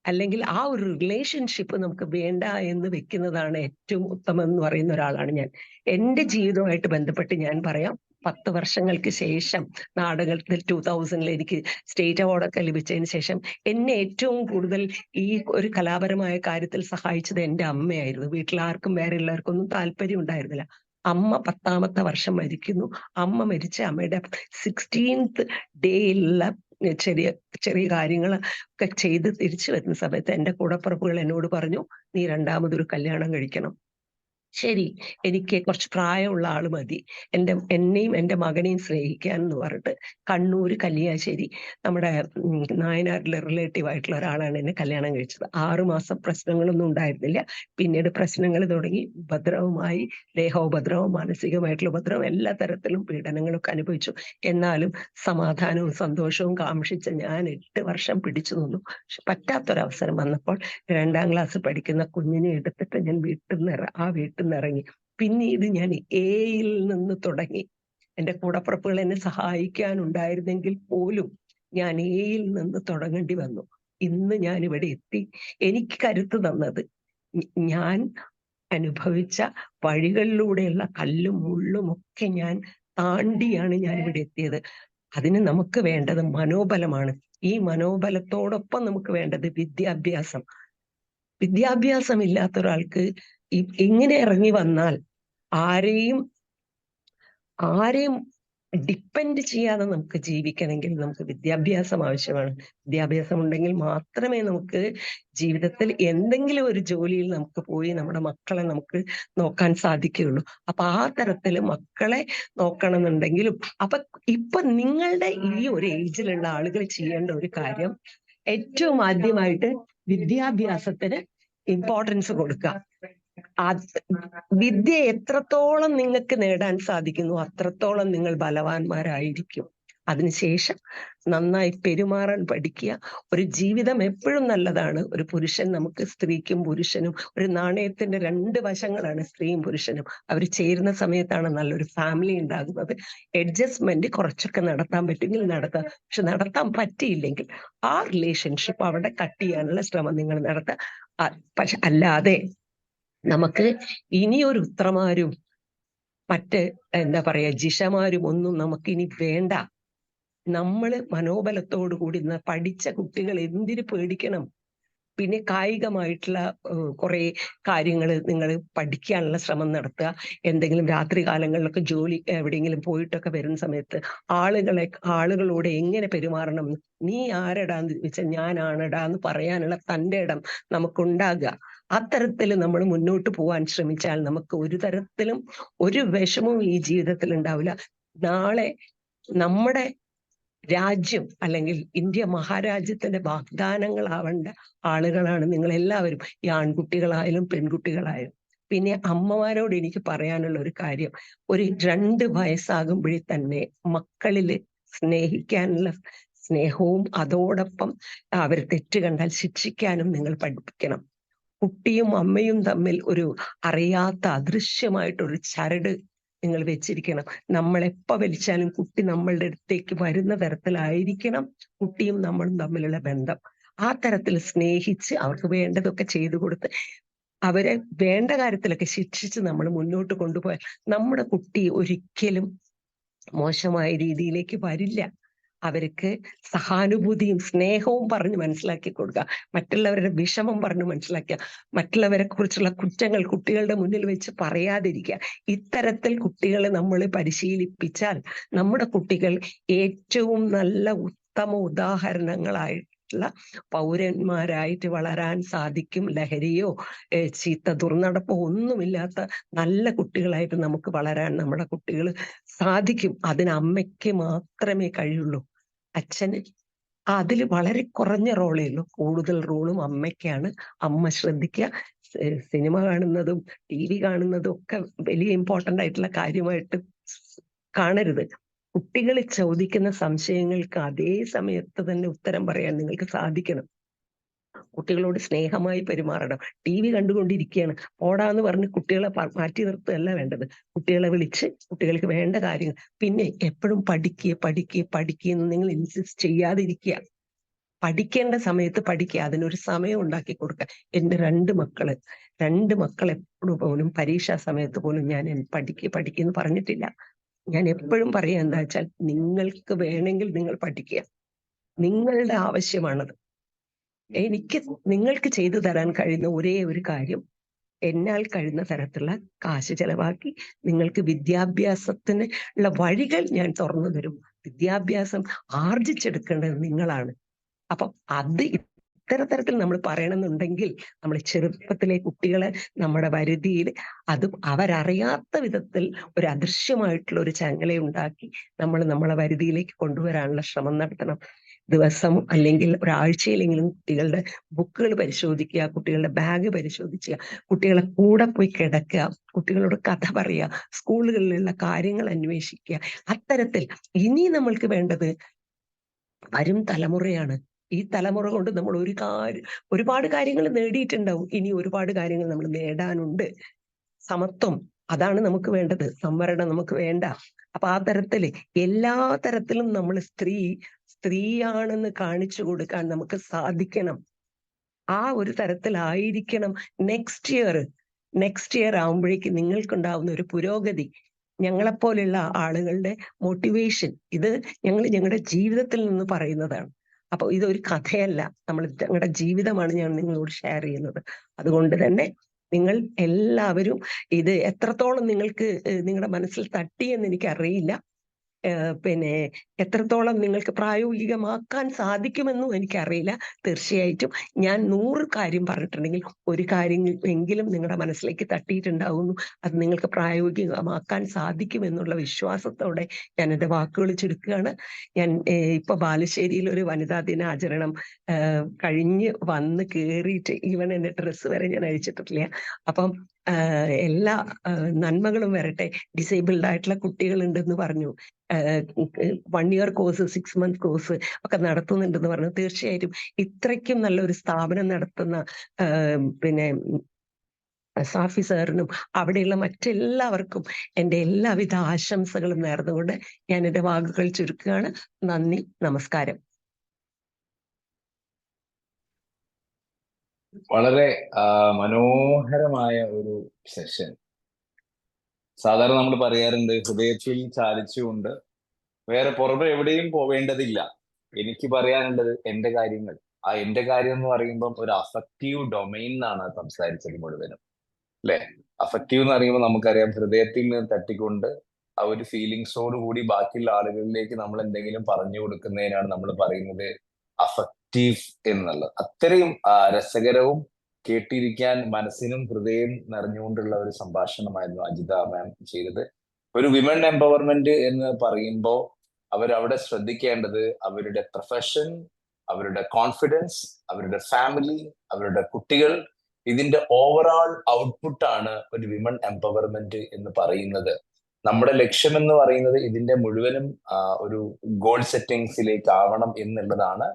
അല്ലെങ്കിൽ ആ ഒരു റിലേഷൻഷിപ്പ് നമുക്ക് വേണ്ട എന്ന് വെക്കുന്നതാണ് ഏറ്റവും ഉത്തമം എന്ന് പറയുന്ന ഒരാളാണ് ഞാൻ. എന്റെ ജീവിതവുമായിട്ട് ബന്ധപ്പെട്ട് ഞാൻ പറയാം, 10 വർഷങ്ങൾക്ക് ശേഷം നാടകത്തിൽ 2000 എനിക്ക് സ്റ്റേറ്റ് അവാർഡൊക്കെ ലഭിച്ചതിന് ശേഷം എന്നെ ഏറ്റവും കൂടുതൽ ഈ ഒരു കലാപരമായ കാര്യത്തിൽ സഹായിച്ചത് എന്റെ അമ്മയായിരുന്നു. വീട്ടിലാർക്കും വേറെ എല്ലാവർക്കൊന്നും താല്പര്യം ഉണ്ടായിരുന്നില്ല. അമ്മ 10ാമത്തെ വർഷം മരിക്കുന്നു. അമ്മ മരിച്ച അമ്മയുടെ 16th ഡേയിലുള്ള ചെറിയ ചെറിയ കാര്യങ്ങളൊക്കെ ചെയ്ത് തിരിച്ചു വരുന്ന സമയത്ത് എന്റെ കൂടപ്പിറപ്പുകൾ എന്നോട് പറഞ്ഞു, നീ 2ാമതൊരു കല്യാണം കഴിക്കണം. ശരി, എനിക്ക് കുറച്ച് പ്രായമുള്ള ആള് മതി, എന്നെയും എൻ്റെ മകനെയും സ്നേഹിക്കാൻ എന്ന് പറഞ്ഞിട്ട് കണ്ണൂര് കല്യാശ്ശേരി നമ്മുടെ നായനാട്ടിലെ റിലേറ്റീവ് ആയിട്ടുള്ള ഒരാളാണ് എന്നെ കല്യാണം കഴിച്ചത്. 6 മാസം പ്രശ്നങ്ങളൊന്നും ഉണ്ടായിരുന്നില്ല. പിന്നീട് പ്രശ്നങ്ങൾ തുടങ്ങി, ഉപദ്രവമായി, ദേഹോപദ്രവം, മാനസികമായിട്ടുള്ള ഉപദ്രവം, എല്ലാ തരത്തിലും പീഡനങ്ങളൊക്കെ അനുഭവിച്ചു. എന്നാലും സമാധാനവും സന്തോഷവും കാംക്ഷിച്ച ഞാൻ 8 വർഷം പിടിച്ചു നിന്നു. പക്ഷെ പറ്റാത്തൊരവസരം വന്നപ്പോൾ 2ാം ക്ലാസ് പഠിക്കുന്ന കുഞ്ഞിനെ എടുത്തിട്ട് ഞാൻ വീട്ടിൽ നിന്ന് ഇറങ്ങി. പിന്നീട് ഞാൻ എയിൽ നിന്ന് തുടങ്ങി. എന്റെ കൂടപ്പിറപ്പുകൾ എന്നെ സഹായിക്കാനുണ്ടായിരുന്നെങ്കിൽ പോലും ഞാൻ എയിൽ നിന്ന് തുടങ്ങേണ്ടി വന്നു. ഇന്ന് ഞാൻ ഇവിടെ എത്തി. എനിക്ക് കരുത്ത് തന്നത് ഞാൻ അനുഭവിച്ച വഴികളിലൂടെയുള്ള കല്ലും മുള്ളും ഒക്കെ ഞാൻ താണ്ടിയാണ് ഞാൻ ഇവിടെ എത്തിയത്. അതിന് നമുക്ക് വേണ്ടത് മനോബലമാണ്. ഈ മനോബലത്തോടൊപ്പം നമുക്ക് വേണ്ടത് വിദ്യാഭ്യാസം. വിദ്യാഭ്യാസം ഇല്ലാത്ത ഒരാൾക്ക് ഇങ്ങനെ ഇറങ്ങി വന്നാൽ ആരെയും ഡിപ്പെൻഡ് ചെയ്യാതെ നമുക്ക് ജീവിക്കണമെങ്കിൽ നമുക്ക് വിദ്യാഭ്യാസം ആവശ്യമാണ്. വിദ്യാഭ്യാസം ഉണ്ടെങ്കിൽ മാത്രമേ നമുക്ക് ജീവിതത്തിൽ എന്തെങ്കിലും ഒരു ജോലിയിൽ നമുക്ക് പോയി നമ്മുടെ മക്കളെ നമുക്ക് നോക്കാൻ സാധിക്കുകയുള്ളൂ. അപ്പൊ ആ തരത്തില് മക്കളെ നോക്കണമെന്നുണ്ടെങ്കിലും ഇപ്പൊ നിങ്ങളുടെ ഈ ഒരു ഏജിലുള്ള ആളുകൾ ചെയ്യേണ്ട ഒരു കാര്യം, ഏറ്റവും ആദ്യമായിട്ട് വിദ്യാഭ്യാസത്തിന് ഇമ്പോർട്ടൻസ് കൊടുക്കുക. വിദ്യ എത്രത്തോളം നിങ്ങൾക്ക് നേടാൻ സാധിക്കുന്നു അത്രത്തോളം നിങ്ങൾ ബലവാന്മാരായിരിക്കും. അതിനുശേഷം നന്നായി പെരുമാറാൻ പഠിക്കുക. ഒരു ജീവിതം എപ്പോഴും നല്ലതാണ്. ഒരു പുരുഷൻ, നമുക്ക് സ്ത്രീക്കും പുരുഷനും ഒരു നാണയത്തിന്റെ 2 വശങ്ങളാണ് സ്ത്രീയും പുരുഷനും. അവർ ചേരുന്ന സമയത്താണ് നല്ലൊരു ഫാമിലി ഉണ്ടാകുന്നത്. അഡ്ജസ്റ്റ്മെന്റ് കുറച്ചൊക്കെ നടത്താൻ പറ്റുമെങ്കിൽ നടത്താം. പക്ഷെ നടത്താൻ പറ്റിയില്ലെങ്കിൽ ആ റിലേഷൻഷിപ്പ് അവിടെ കട്ട് ചെയ്യാനുള്ള ശ്രമം നിങ്ങൾ നടത്തുക. പക്ഷെ അല്ലാതെ നമുക്ക് ഇനിയൊരു ഉത്രമാരും എന്താ പറയാ ജിഷമാരും ഒന്നും നമുക്കിനി വേണ്ട. നമ്മള് മനോബലത്തോടു കൂടി പഠിച്ച കുട്ടികൾ എന്തിനു പേടിക്കണം? പിന്നെ കായികമായിട്ടുള്ള കുറെ കാര്യങ്ങൾ നിങ്ങൾ പഠിക്കാനുള്ള ശ്രമം നടത്തുക. എന്തെങ്കിലും രാത്രി കാലങ്ങളിലൊക്കെ ജോലി എവിടെയെങ്കിലും പോയിട്ടൊക്കെ വരുന്ന സമയത്ത് ആളുകളോട് എങ്ങനെ പെരുമാറണം, നീ ആരെടാന്ന് ചോദിച്ചാൽ ഞാനാണെടാ എന്ന് പറയാനുള്ള തന്റെ ഇടം നമുക്കുണ്ടാകുക. അത്തരത്തിൽ നമ്മൾ മുന്നോട്ട് പോകാൻ ശ്രമിച്ചാൽ നമുക്ക് ഒരു തരത്തിലും ഒരു വിഷമവും ഈ ജീവിതത്തിൽ ഉണ്ടാവില്ല. നാളെ നമ്മുടെ രാജ്യം അല്ലെങ്കിൽ ഇന്ത്യ മഹാരാജ്യത്തിന്റെ വാഗ്ദാനങ്ങളാവേണ്ട ആളുകളാണ് നിങ്ങൾ എല്ലാവരും, ഈ ആൺകുട്ടികളായാലും പെൺകുട്ടികളായാലും. പിന്നെ അമ്മമാരോട് എനിക്ക് പറയാനുള്ള ഒരു കാര്യം, ഒരു 2 വയസ്സാകുമ്പോഴേ തന്നെ മക്കളില് സ്നേഹിക്കാനുള്ള സ്നേഹവും അതോടൊപ്പം അവർ തെറ്റ് കണ്ടാൽ ശിക്ഷിക്കാനും നിങ്ങൾ പഠിപ്പിക്കണം. കുട്ടിയും അമ്മയും തമ്മിൽ ഒരു അറിയാത്ത അദൃശ്യമായിട്ടൊരു ചരട് നിങ്ങൾ വെച്ചിരിക്കണം. നമ്മൾ എപ്പോ വലിച്ചാലും കുട്ടി നമ്മളുടെ അടുത്തേക്ക് വരുന്ന തരത്തിലായിരിക്കണം കുട്ടിയും നമ്മളും തമ്മിലുള്ള ബന്ധം. ആ തരത്തിൽ സ്നേഹിച്ച് അവർക്ക് വേണ്ടതൊക്കെ ചെയ്തു കൊടുത്ത് അവരെ വേണ്ട കാര്യത്തിലൊക്കെ ശിക്ഷിച്ച് നമ്മൾ മുന്നോട്ട് കൊണ്ടുപോയാൽ നമ്മുടെ കുട്ടി ഒരിക്കലും മോശമായ രീതിയിലേക്ക് വരില്ല. അവർക്ക് സഹാനുഭൂതിയും സ്നേഹവും പറഞ്ഞ് മനസ്സിലാക്കി കൊടുക്കുക, മറ്റുള്ളവരുടെ വിഷമം പറഞ്ഞ് മനസ്സിലാക്കുക, മറ്റുള്ളവരെ കുറിച്ചുള്ള കുറ്റങ്ങൾ കുട്ടികളുടെ മുന്നിൽ വെച്ച് പറയാതിരിക്കുക. ഇത്തരത്തിൽ കുട്ടികളെ നമ്മൾ പരിശീലിപ്പിച്ചാൽ നമ്മുടെ കുട്ടികൾ ഏറ്റവും നല്ല ഉത്തമ ഉദാഹരണങ്ങളായിട്ടുള്ള പൗരന്മാരായിട്ട് വളരാൻ സാധിക്കും. ലഹരിയോ ചീത്ത ദുർനടപ്പോ ഒന്നുമില്ലാത്ത നല്ല കുട്ടികളായിട്ട് നമുക്ക് വളരാൻ നമ്മുടെ കുട്ടികൾ സാധിക്കും. അതിന് അമ്മയ്ക്ക് മാത്രമേ കഴിയുള്ളൂ. അച്ഛന് അതിൽ വളരെ കുറഞ്ഞ റോളേ ഉള്ളൂ, കൂടുതൽ റോളും അമ്മയ്ക്കാണ്. അമ്മ ശ്രദ്ധിക്കുക. സിനിമ കാണുന്നതും TV കാണുന്നതും ഒക്കെ വലിയ ഇമ്പോർട്ടന്റ് ആയിട്ടുള്ള കാര്യമായിട്ട് കാണരുത്. കുട്ടികൾ ചോദിക്കുന്ന സംശയങ്ങൾക്ക് അതേ സമയത്ത് തന്നെ ഉത്തരം പറയാൻ നിങ്ങൾക്ക് സാധിക്കണം. കുട്ടികളോട് സ്നേഹമായി പെരുമാറണം. TV കണ്ടുകൊണ്ടിരിക്കുകയാണ് ഓടാന്ന് പറഞ്ഞ് കുട്ടികളെ മാറ്റി നിർത്തുകയല്ല വേണ്ടത്. കുട്ടികളെ വിളിച്ച് കുട്ടികൾക്ക് വേണ്ട കാര്യങ്ങൾ, പിന്നെ എപ്പോഴും പഠിക്കുക എന്ന് നിങ്ങൾ ഇൻസിസ്റ്റ് ചെയ്യാതിരിക്കുക. പഠിക്കേണ്ട സമയത്ത് പഠിക്കുക, അതിനൊരു സമയം ഉണ്ടാക്കി കൊടുക്കുക. എന്റെ 2 മക്കൾ എപ്പോഴും പോലും പരീക്ഷാ സമയത്ത് പോലും ഞാൻ പഠിക്കുന്നു പറഞ്ഞിട്ടില്ല. ഞാൻ എപ്പോഴും പറയുക എന്താ വെച്ചാൽ, നിങ്ങൾക്ക് വേണമെങ്കിൽ നിങ്ങൾ പഠിക്കുക, നിങ്ങളുടെ ആവശ്യമാണത്. നിങ്ങൾക്ക് ചെയ്തു തരാൻ കഴിയുന്ന ഒരേ ഒരു കാര്യം, എന്നാൽ കഴിയുന്ന തരത്തിലുള്ള കാശ് ചെലവാക്കി നിങ്ങൾക്ക് വിദ്യാഭ്യാസത്തിന് ഉള്ള വഴികൾ ഞാൻ തുറന്നു തരും. വിദ്യാഭ്യാസം ആർജിച്ചെടുക്കേണ്ടത് നിങ്ങളാണ്. അപ്പം അത് ഇത്തരത്തിൽ നമ്മൾ പറയണമെന്നുണ്ടെങ്കിൽ നമ്മൾ ചെറുപ്പത്തിലെ കുട്ടികളെ നമ്മുടെ വരുതിയിൽ അതും അവരറിയാത്ത വിധത്തിൽ ഒരു അദൃശ്യമായിട്ടുള്ള ഒരു ചങ്ങല ഉണ്ടാക്കി നമ്മളെ വരുതിയിലേക്ക് കൊണ്ടുവരാനുള്ള ശ്രമം നടത്തണം. ദിവസം അല്ലെങ്കിൽ ഒരാഴ്ചയിലെങ്കിലും കുട്ടികളുടെ ബുക്കുകൾ പരിശോധിക്കുക, കുട്ടികളുടെ ബാഗ് പരിശോധിക്കുക, കുട്ടികളെ കൂടെ പോയി കിടക്കുക, കുട്ടികളോട് കഥ പറയുക, സ്കൂളുകളിലുള്ള കാര്യങ്ങൾ അന്വേഷിക്കുക. അത്തരത്തിൽ ഇനി നമ്മൾക്ക് വേണ്ടത് വരും തലമുറയാണ്. ഈ തലമുറ കൊണ്ട് നമ്മൾ ഒരുപാട് കാര്യങ്ങൾ നേടിയിട്ടുണ്ടാവും, ഇനി ഒരുപാട് കാര്യങ്ങൾ നമ്മൾ നേടാനുണ്ട്. സമത്വം അതാണ് നമുക്ക് വേണ്ടത്, സംവരണം നമുക്ക് വേണ്ട. അപ്പൊ ആ തരത്തില് എല്ലാ തരത്തിലും നമ്മൾ സ്ത്രീയാണെന്ന് കാണിച്ചു കൊടുക്കാൻ നമുക്ക് സാധിക്കണം. ആ ഒരു തരത്തിലായിരിക്കണം നെക്സ്റ്റ് ഇയർ ആവുമ്പോഴേക്ക് നിങ്ങൾക്കുണ്ടാവുന്ന ഒരു പുരോഗതി, ഞങ്ങളെപ്പോലെയുള്ള ആളുകളുടെ മോട്ടിവേഷൻ, ഇത് ഞങ്ങളുടെ ജീവിതത്തിൽ നിന്ന് പറയുന്നതാണ്. അപ്പൊ ഇതൊരു കഥയല്ല, ഞങ്ങളുടെ ജീവിതമാണ് ഞാൻ നിങ്ങളോട് ഷെയർ ചെയ്യുന്നത്. അതുകൊണ്ട് തന്നെ നിങ്ങൾ എല്ലാവരും ഇത് എത്രത്തോളം നിങ്ങൾക്ക് നിങ്ങളുടെ മനസ്സിൽ തട്ടിയെന്ന് എനിക്കറിയില്ല. പിന്നെ എത്രത്തോളം നിങ്ങൾക്ക് പ്രായോഗികമാക്കാൻ സാധിക്കുമെന്നും എനിക്കറിയില്ല. തീർച്ചയായിട്ടും ഞാൻ 100 കാര്യം പറഞ്ഞിട്ടുണ്ടെങ്കിൽ ഒരു കാര്യം എങ്കിലും നിങ്ങളുടെ മനസ്സിലേക്ക് തട്ടിയിട്ടുണ്ടാവുന്നു. അത് നിങ്ങൾക്ക് പ്രായോഗികമാക്കാൻ സാധിക്കുമെന്നുള്ള വിശ്വാസത്തോടെ ഞാൻ എൻ്റെ വാക്കുകൾ ചുരുക്കുകയാണ്. ഞാൻ ഇപ്പൊ ബാലുശ്ശേരിയിൽ ഒരു വനിതാ ദിനാചരണം കഴിഞ്ഞ് വന്ന് കേറിയിട്ട് ഈവൻ എൻ്റെ ഡ്രസ്സ് വരെ ഞാൻ അഴിച്ചിട്ടില്ല. അപ്പം എല്ലാ നന്മകളും വരട്ടെ. ഡിസേബിൾഡ് ആയിട്ടുള്ള കുട്ടികളുണ്ടെന്ന് പറഞ്ഞു, 1 year കോഴ്സ് 6 month കോഴ്സ് ഒക്കെ നടത്തുന്നുണ്ടെന്ന് പറഞ്ഞു. തീർച്ചയായിട്ടും ഇത്രയ്ക്കും നല്ലൊരു സ്ഥാപനം നടത്തുന്ന പിന്നെ സാഫി സാറിനും അവിടെയുള്ള മറ്റെല്ലാവർക്കും എൻ്റെ എല്ലാവിധ ആശംസകളും നേർന്നുകൊണ്ട് ഞാൻ എൻ്റെ വാക്കുകൾ ചുരുക്കുകയാണ്. നന്ദി, നമസ്കാരം. വളരെ മനോഹരമായ ഒരു സെഷൻ. സാധാരണ നമ്മൾ പറയാറുണ്ട്, ഹൃദയത്തിൽ ചാലിച്ചുകൊണ്ട് വേറെ പുറമെ എവിടെയും പോവേണ്ടതില്ല. എനിക്ക് പറയാനുള്ളത് എന്റെ കാര്യങ്ങൾ. ആ എന്റെ കാര്യം എന്ന് പറയുമ്പം ഒരു അഫക്റ്റീവ് ഡൊമൈൻ എന്നാണ് സംസാരിച്ചത് മുഴുവനും, അല്ലെ? അഫക്റ്റീവ് എന്ന് പറയുമ്പോൾ നമുക്കറിയാം, ഹൃദയത്തിൽ നിന്ന് തട്ടിക്കൊണ്ട് ആ ഒരു ഫീലിങ്സോട് കൂടി ബാക്കിയുള്ള ആളുകളിലേക്ക് നമ്മൾ എന്തെങ്കിലും പറഞ്ഞു കൊടുക്കുന്നതിനാണ് നമ്മൾ പറയുന്നത് അഫക്റ്റീവ് എന്നുള്ളത്. അത്രയും രസകരവും കേട്ടിരിക്കാൻ മനസ്സിനും ഹൃദയം നിറഞ്ഞുകൊണ്ടുള്ള ഒരു സംഭാഷണമായിരുന്നു അജിത മാം ചെയ്തത്. ഒരു വിമൻ എംപവർമെന്റ് എന്ന് പറയുമ്പോൾ അവരവിടെ ശ്രദ്ധിക്കേണ്ടത് അവരുടെ പ്രൊഫഷൻ, അവരുടെ കോൺഫിഡൻസ്, അവരുടെ ഫാമിലി, അവരുടെ കുട്ടികൾ, ഇതിന്റെ ഓവറോൾ ഔട്ട്പുട്ടാണ് ഒരു വിമൺ എംപവർമെന്റ് എന്ന് പറയുന്നത്. നമ്മുടെ ലക്ഷ്യം എന്ന് പറയുന്നത് ഇതിന്റെ മുഴുവനും ഒരു ഗോൾ സെറ്റിംഗ്സിലേക്ക് ആവണം എന്നുള്ളതാണ്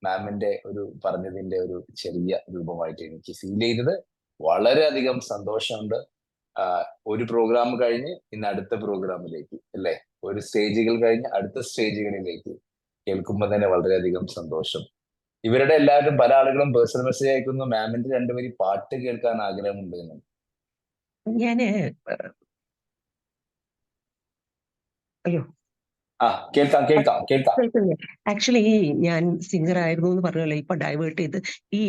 മാമിന്റെ ഒരു പറഞ്ഞതിന്റെ ഒരു ചെറിയ രൂപമായിട്ട് എനിക്ക് ഫീൽ ചെയ്തത്. വളരെയധികം സന്തോഷമുണ്ട്. ഒരു പ്രോഗ്രാം കഴിഞ്ഞ് ഇന്ന് അടുത്ത പ്രോഗ്രാമിലേക്ക് അല്ലേ, ഒരു സ്റ്റേജുകൾ കഴിഞ്ഞ് അടുത്ത സ്റ്റേജുകളിലേക്ക് കേൾക്കുമ്പോൾ തന്നെ വളരെയധികം സന്തോഷം. ഇവരുടെ എല്ലാവരും പല ആളുകളും പേഴ്സണൽ മെസ്സേജ് അയക്കുന്നു, മാമിന്റെ രണ്ടുപേരി പാട്ട് കേൾക്കാൻ ആഗ്രഹമുണ്ട് എന്ന്. ഞാന് അയ്യോ കേൾക്കാം. ആക്ച്വലി ഞാൻ സിംഗർ ആയിരുന്നു എന്ന് പറഞ്ഞല്ലോ, ഇപ്പൊ ഡൈവേർട്ട് ചെയ്ത് ഈ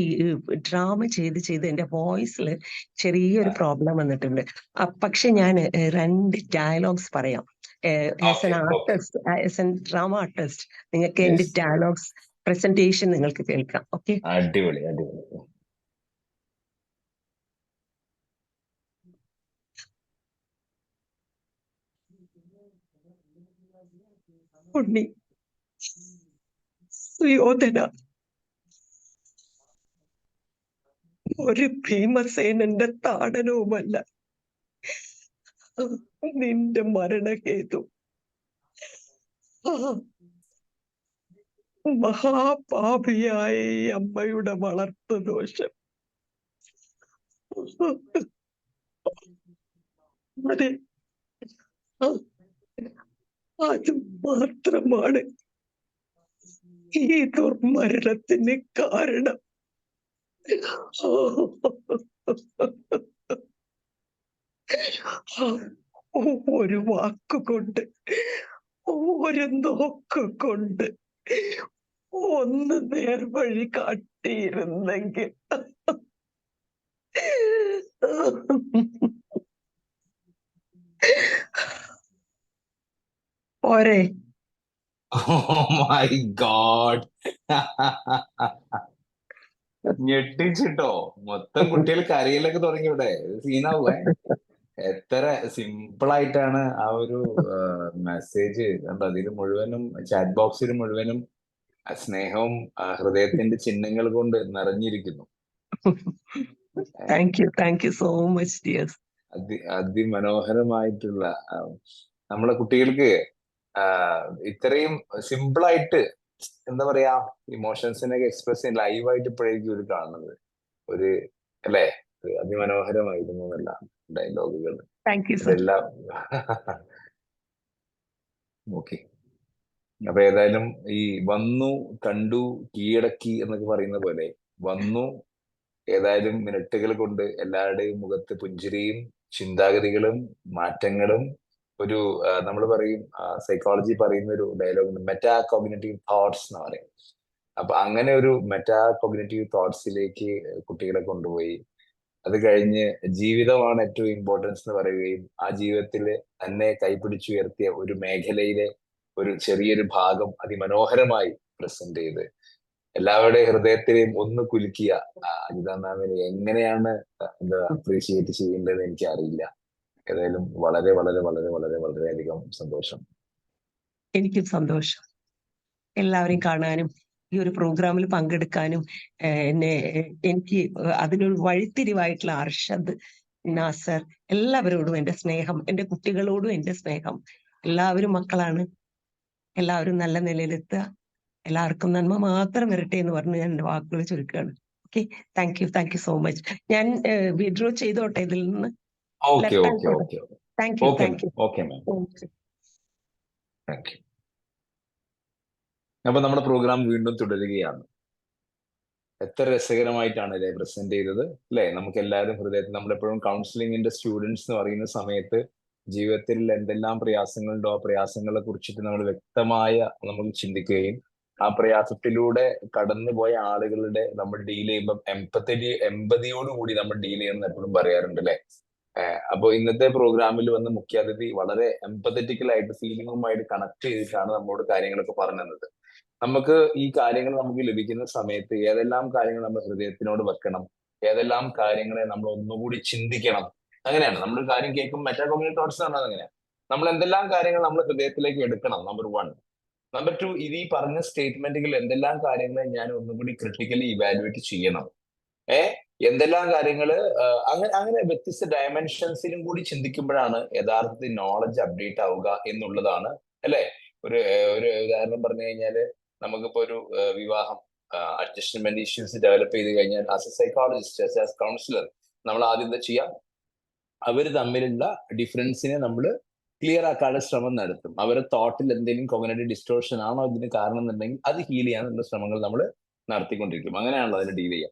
ഡ്രാമ ചെയ്ത് എന്റെ വോയിസിൽ ചെറിയൊരു പ്രോബ്ലം വന്നിട്ടുണ്ട്. പക്ഷെ ഞാൻ 2 ഡയലോഗ്സ് പറയാം. As an artist, as an drama artist, നിങ്ങൾക്ക് എന്റെ ഡയലോഗ്സ് പ്രസന്റേഷൻ നിങ്ങൾക്ക് കേൾക്കാം. ഓക്കെ, അടിപൊളി. ഉണ്ണി സുയോധന ഒരു ഭീമസേനന്റെ താടനവുമല്ല, നിന്റെ മരണഹേതു മഹാപാപിയായ ഈ അമ്മയുടെ വളർത്തു ദോഷം. അതെ, അത് മാത്രമാണ് ഈ ദുർമരണത്തിന് കാരണം. ഒരു വാക്കുകൊണ്ട്, ഒരു നോക്കുകൊണ്ട് ഒന്ന് നേർവഴി കാട്ടിയിരുന്നെങ്കിൽ. പോരെ? മൈ ഗോഡ്, ഞെട്ടിച്ചിട്ടോ. മൊത്തം കുട്ടികൾ കരയിലൊക്കെ തുടങ്ങി. ഇവിടെ സീനാവുക. എത്ര സിമ്പിൾ ആയിട്ടാണ് ആ ഒരു മെസ്സേജ് കണ്ടോ. അതിൽ മുഴുവനും ചാറ്റ് ബോക്സിൽ മുഴുവനും സ്നേഹവും ഹൃദയത്തിന്റെ ചിഹ്നങ്ങൾ കൊണ്ട് നിറഞ്ഞിരിക്കുന്നു. Thank you so much dears. അതിമനോഹരമായിട്ടുള്ള നമ്മളെ കുട്ടികൾക്ക് ഇത്രയും സിമ്പിളായിട്ട് എന്താ പറയാ ഇമോഷൻസിനൊക്കെ എക്സ്പ്രസ് ചെയ്യാൻ ലൈവായിട്ട് ഇപ്പോഴേക്കും ഒരു കാണുന്നത് ഒരു അല്ലേ, അതിമനോഹരമായിരുന്നു എന്നല്ല ഡയലോഗുകൾ ഇതെല്ലാം. ഓക്കെ, അപ്പൊ ഏതായാലും ഈ വന്നു കണ്ടു കീഴടക്കി എന്നൊക്കെ പറയുന്ന പോലെ വന്നു, ഏതായാലും മിനിറ്റുകൾ കൊണ്ട് എല്ലാവരുടെയും മുഖത്ത് പുഞ്ചിരിയും ചിന്താഗതികളും മാറ്റങ്ങളും. ഒരു നമ്മൾ പറയും സൈക്കോളജി പറയുന്ന ഒരു ഡയലോഗ് മെറ്റാ കോഗ്നിറ്റീവ് തോട്ട്സ് എന്ന് പറയും. അപ്പൊ അങ്ങനെ ഒരു മെറ്റാ കോഗ്നിറ്റീവ് തോട്ട്സിലേക്ക് കുട്ടികളെ കൊണ്ടുപോയി. അത് കഴിഞ്ഞ് ജീവിതമാണ് ഏറ്റവും ഇമ്പോർട്ടൻസ് എന്ന് പറയുകയും ആ ജീവിതത്തിൽ തന്നെ കൈപിടിച്ചുയർത്തിയ ഒരു മേഖലയിലെ ഒരു ചെറിയൊരു ഭാഗം അതിമനോഹരമായി പ്രസന്റ് ചെയ്ത് എല്ലാവരുടെയും ഹൃദയത്തിലെയും ഒന്ന് കുലുക്കിയ അജിത മാമിനെ എങ്ങനെയാണ് എന്താ അപ്രീഷിയേറ്റ് ചെയ്യേണ്ടതെന്ന് എനിക്ക് അറിയില്ല. ഏതായാലും വളരെ വളരെ വളരെ വളരെ വളരെയധികം സന്തോഷം. എനിക്കും സന്തോഷം എല്ലാവരെയും കാണാനും ഈ ഒരു പ്രോഗ്രാമിൽ പങ്കെടുക്കാനും. എനിക്ക് അതിനൊരു വഴിത്തിരിവായിട്ടുള്ള അർഷദ്, നാസർ, എല്ലാവരോടും എന്റെ സ്നേഹം, എന്റെ കുട്ടികളോടും എന്റെ സ്നേഹം. എല്ലാവരും മക്കളാണ്, എല്ലാവരും നല്ല നിലയിലെത്തുക, എല്ലാവർക്കും നന്മ മാത്രം വരട്ടെ എന്ന് പറഞ്ഞ് ഞാൻ എന്റെ വാക്കുകൾ ചുരുക്കുകയാണ്. Okay, thank you so much. ഞാൻ വിഡ്രോ ചെയ്തോട്ടെ ഇതിൽ നിന്ന്. Thank you. അപ്പൊ നമ്മുടെ പ്രോഗ്രാം വീണ്ടും തുടരുകയാണ്. എത്ര രസകരമായിട്ടാണ് അല്ലെ പ്രസന്റ് ചെയ്തത് അല്ലെ. നമുക്ക് എല്ലാവരും ഹൃദയത്തിൽ, നമ്മളെപ്പോഴും കൗൺസിലിംഗിന്റെ സ്റ്റുഡൻസ് എന്ന് പറയുന്ന സമയത്ത് ജീവിതത്തിൽ എന്തെല്ലാം പ്രയാസങ്ങളുണ്ടോ ആ പ്രയാസങ്ങളെ കുറിച്ചിട്ട് നമ്മൾ വ്യക്തമായ നമ്മൾ ചിന്തിക്കുകയും ആ പ്രയാസത്തിലൂടെ കടന്നുപോയ ആളുകളുടെ നമ്മൾ ഡീൽ ചെയ്യുമ്പോൾ എമ്പതിയോടുകൂടി നമ്മൾ ഡീൽ ചെയ്യണമെന്ന് എപ്പോഴും പറയാറുണ്ട് അല്ലെ. അപ്പോൾ ഇന്നത്തെ പ്രോഗ്രാമിൽ വന്ന് മുഖ്യാതിഥി വളരെ എംപത്തറ്റിക്കലായിട്ട് ഫീലിംഗുമായിട്ട് കണക്ട് ചെയ്തിട്ടാണ് നമ്മളോട് കാര്യങ്ങളൊക്കെ പറഞ്ഞത്. നമുക്ക് ഈ കാര്യങ്ങൾ നമുക്ക് ലഭിക്കുന്ന സമയത്ത് ഏതെല്ലാം കാര്യങ്ങൾ നമ്മൾ ഹൃദയത്തിനോട് വെക്കണം, ഏതെല്ലാം കാര്യങ്ങളെ നമ്മൾ ഒന്നുകൂടി ചിന്തിക്കണം. അങ്ങനെയാണ് നമ്മളൊരു കാര്യം കേൾക്കുമ്പോൾ മെറ്റാകോഗ്നിറ്റീവ് തോട്ട്സ് ആണ്. അങ്ങനെയാണ് നമ്മൾ എന്തെല്ലാം കാര്യങ്ങൾ നമ്മൾ ഹൃദയത്തിലേക്ക് എടുക്കണം. നമ്പർ 1 നമ്പർ 2, ഇത് ഈ പറഞ്ഞ സ്റ്റേറ്റ്മെന്റുകൾ എന്തെല്ലാം കാര്യങ്ങൾ ഞാൻ ഒന്നും കൂടി ക്രിട്ടിക്കലി ഇവാലുവേറ്റ് ചെയ്യണം, എന്തെല്ലാം കാര്യങ്ങള് അങ്ങനെ അങ്ങനെ വ്യത്യസ്ത ഡയമെൻഷൻസിലും കൂടി ചിന്തിക്കുമ്പോഴാണ് യഥാർത്ഥത്തിൽ നോളജ് അപ്ഡേറ്റ് ആവുക എന്നുള്ളതാണ്, അല്ലെ? ഒരു ഉദാഹരണം പറഞ്ഞു കഴിഞ്ഞാല്, നമുക്കിപ്പോ ഒരു വിവാഹം അഡ്ജസ്റ്റ്മെന്റ് ഇഷ്യൂസ് ഡെവലപ്പ് ചെയ്ത് കഴിഞ്ഞാൽ as A psychologist, as councillor, നമ്മൾ ആദ്യം എന്താ ചെയ്യാം? അവർ തമ്മിലുള്ള ഡിഫറൻസിനെ നമ്മൾ ക്ലിയർ ആക്കാനുള്ള ശ്രമം നടത്തും. അവരുടെ തോട്ടിൽ എന്തെങ്കിലും കോഗ്നിറ്റീവ് ഡിസ്റ്റോർഷൻ ആണോ ഇതിന് കാരണം എന്നുണ്ടെങ്കിൽ അത് ഹീൽ ചെയ്യാനുള്ള ശ്രമങ്ങൾ നമ്മൾ നടത്തിക്കൊണ്ടിരിക്കും. അങ്ങനെയാണല്ലോ അതിനെ ഡീൽ ചെയ്യുക.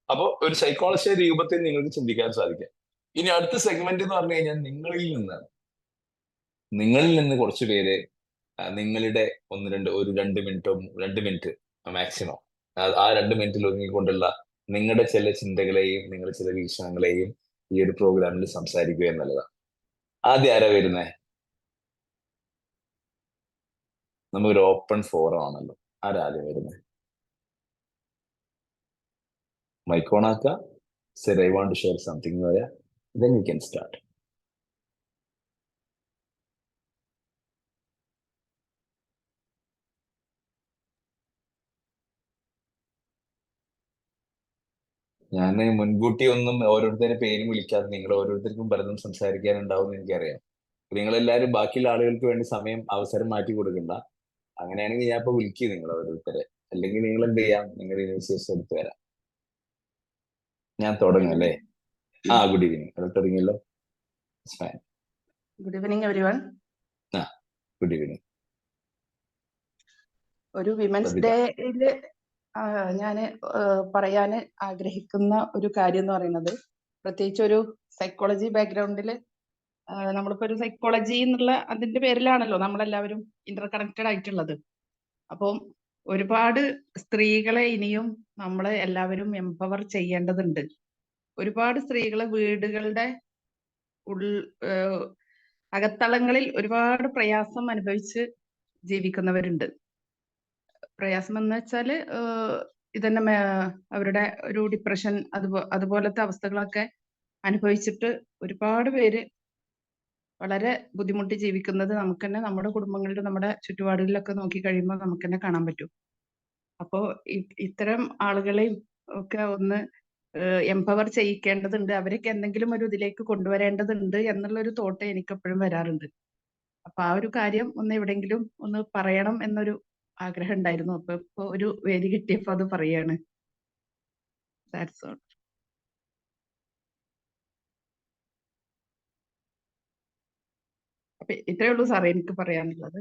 അപ്പോൾ ഒരു സൈക്കോളജി രൂപത്തിൽ നിങ്ങൾക്ക് ചിന്തിക്കാൻ സാധിക്കും. ഇനി അടുത്ത സെഗ്മെന്റ് എന്ന് പറഞ്ഞു കഴിഞ്ഞാൽ നിങ്ങളിൽ നിന്ന് കുറച്ച് പേര് നിങ്ങളുടെ ഒരു 2 മിനിറ്റ് മാക്സിമം, ആ 2 മിനിറ്റിൽ ഒതുങ്ങിക്കൊണ്ടുള്ള നിങ്ങളുടെ ചില ചിന്തകളെയും നിങ്ങളുടെ ചില വീക്ഷണങ്ങളെയും ഈ ഒരു പ്രോഗ്രാമിൽ സംസാരിക്കുക എന്നുള്ളതാണ്. ആദ്യം ആരാ വരുന്നേ? നമുക്കൊരു ഓപ്പൺ ഫോറം ആണല്ലോ. ആരാദ്യം വരുന്നത്? മൈക്ക് ഓൺ ആക്കുക. Say I want to share something, then you can start. ഞാൻ മുൻകൂട്ടി ഒന്നും ഓരോരുത്തരുടെ പേര് വിളിക്കാതെ നിങ്ങൾ ഓരോരുത്തർക്കും പലതും സംസാരിക്കാനുണ്ടാവും എനിക്കറിയാം. നിങ്ങളെല്ലാവരും ബാക്കിയുള്ള ആളുകൾക്ക് വേണ്ടി അവസരം മാറ്റി കൊടുക്കണ്ട. അങ്ങനെയാണെങ്കിൽ ഞാൻ ഇപ്പൊ വിളിക്കും നിങ്ങൾ ഓരോരുത്തരെ. അല്ലെങ്കിൽ നിങ്ങൾ എന്ത് ചെയ്യാം? നിങ്ങൾ ഇനിഷ്യേഷൻ എടുത്ത് വരാം. ഞാൻ തുടങ്ങാം അല്ലേ? Good evening. അത് തുടങ്ങിയല്ലോ. Good evening everyone. Good evening. ഒരു വിമൻസ് ഡേയില് ഞാൻ പറയാൻ ആഗ്രഹിക്കുന്ന ഒരു കാര്യം എന്ന് പറയുന്നത്, പ്രത്യേകിച്ച് ഒരു സൈക്കോളജി ബാക്ക്ഗ്രൗണ്ടിൽ നമ്മളിപ്പോ ഒരു സൈക്കോളജി എന്നുള്ള അതിന്റെ പേരിലാണല്ലോ നമ്മളെല്ലാവരും ഇന്റർ കണക്റ്റഡ് ആയിട്ടുള്ളത്. അപ്പം ഒരുപാട് സ്ത്രീകളെ ഇനിയും നമ്മളെ എല്ലാവരും എംപവർ ചെയ്യേണ്ടതുണ്ട്. ഒരുപാട് സ്ത്രീകളെ വീടുകളുടെ അകത്തളങ്ങളിൽ ഒരുപാട് പ്രയാസം അനുഭവിച്ച് ജീവിക്കുന്നവരുണ്ട്. പ്രയാസം എന്ന് വെച്ചാല് ഇതന്നെ അവരുടെ ഒരു ഡിപ്രഷൻ അതുപോലത്തെ അവസ്ഥകളൊക്കെ അനുഭവിച്ചിട്ട് ഒരുപാട് പേര് വളരെ ബുദ്ധിമുട്ടി ജീവിക്കുന്നത് നമുക്ക് തന്നെ നമ്മുടെ കുടുംബങ്ങളിലും നമ്മുടെ ചുറ്റുപാടുകളിലൊക്കെ നോക്കി കഴിയുമ്പോൾ നമുക്ക് തന്നെ കാണാൻ പറ്റും. അപ്പോ ഇത്തരം ആളുകളെയും ഒക്കെ ഒന്ന് എംപവർ ചെയ്യിക്കേണ്ടതുണ്ട്, അവരൊക്കെ എന്തെങ്കിലും ഒരു ഇതിലേക്ക് കൊണ്ടുവരേണ്ടതുണ്ട് എന്നുള്ളൊരു തോട്ട് എനിക്ക് എപ്പോഴും വരാറുണ്ട്. അപ്പൊ ആ ഒരു കാര്യം ഒന്ന് എവിടെയെങ്കിലും ഒന്ന് പറയണം എന്നൊരു ആഗ്രഹം ഉണ്ടായിരുന്നു. അപ്പൊ ഇപ്പൊ ഒരു വേദി കിട്ടിയപ്പോ അത് പറയാണ്. That's all. അപ്പൊ ഇത്രയേ ഉള്ളൂ സാറേ എനിക്ക് പറയാനുള്ളത്.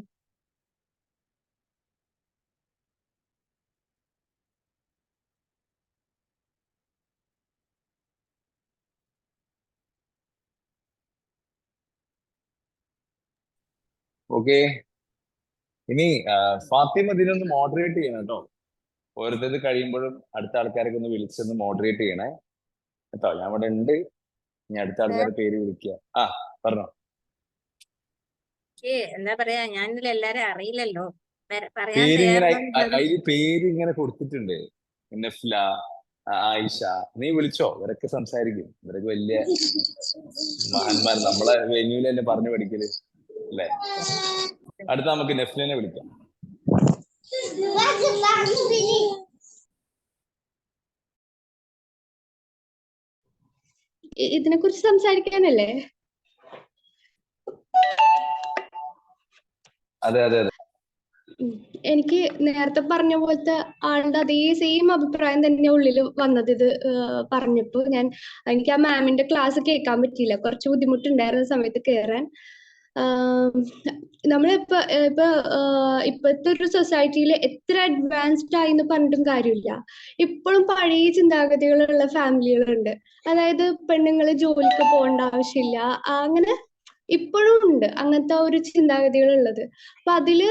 ഓക്കെ, ഇനി ഫാത്തിമ ഇതിനൊന്ന് മോഡറേറ്റ് ചെയ്യണം കേട്ടോ. ഓരോരുത്തർ കഴിയുമ്പോഴും അടുത്ത ആൾക്കാരൊക്കെ ഒന്ന് വിളിച്ചൊന്ന് മോഡറേറ്റ് ചെയ്യണേ കേട്ടോ. ഞാൻ ഇവിടെ ഉണ്ട്. ഇനി അടുത്ത ആൾക്കാരുടെ പേര് വിളിക്കുക. പറഞ്ഞോ. എന്താ പറയാ, ഞാനിതിൽ എല്ലാരും അറിയില്ലല്ലോ. പേരിങ്ങനെ കൊടുത്തിട്ടുണ്ട്. നഫ്ല, ആയിഷ, നീ വിളിച്ചോ. ഇവരൊക്കെ സംസാരിക്കും. ഇവരൊക്കെ വലിയ മഹാന്മാർ. നമ്മളെ വെന്യൂല് തന്നെ പറഞ്ഞു പഠിക്കല് അല്ലേ. അടുത്ത നമുക്ക് നഫ്ലിനെ വിളിക്കാം. ഇതിനെ കുറിച്ച് സംസാരിക്കാനല്ലേ? അതെ അതെ അതെ. എനിക്ക് നേരത്തെ പറഞ്ഞ പോലത്തെ ആളുടെ അതേ സെയിം അഭിപ്രായം തന്നെ ഉള്ളിൽ വന്നത്. ഇത് പറഞ്ഞപ്പോ എനിക്ക് ആ മാമിന്റെ ക്ലാസ് കേൾക്കാൻ പറ്റിയില്ല. കുറച്ച് ബുദ്ധിമുട്ടുണ്ടായിരുന്ന സമയത്ത് കേറാൻ. ഇപ്പോഴത്തെ ഒരു സൊസൈറ്റിയിൽ എത്ര അഡ്വാൻസ്ഡ് ആയി എന്ന് പറഞ്ഞിട്ടും കാര്യമില്ല. ഇപ്പോഴും പഴയ ചിന്താഗതികളുള്ള ഫാമിലികളുണ്ട്. അതായത് പെണ്ണുങ്ങൾ ജോലിക്ക് പോകേണ്ട ആവശ്യമില്ല, അങ്ങനെ ഇപ്പോഴും ഉണ്ട് അങ്ങനത്തെ ഒരു ചിന്താഗതികൾ ഉള്ളത്. അപ്പൊ അതില്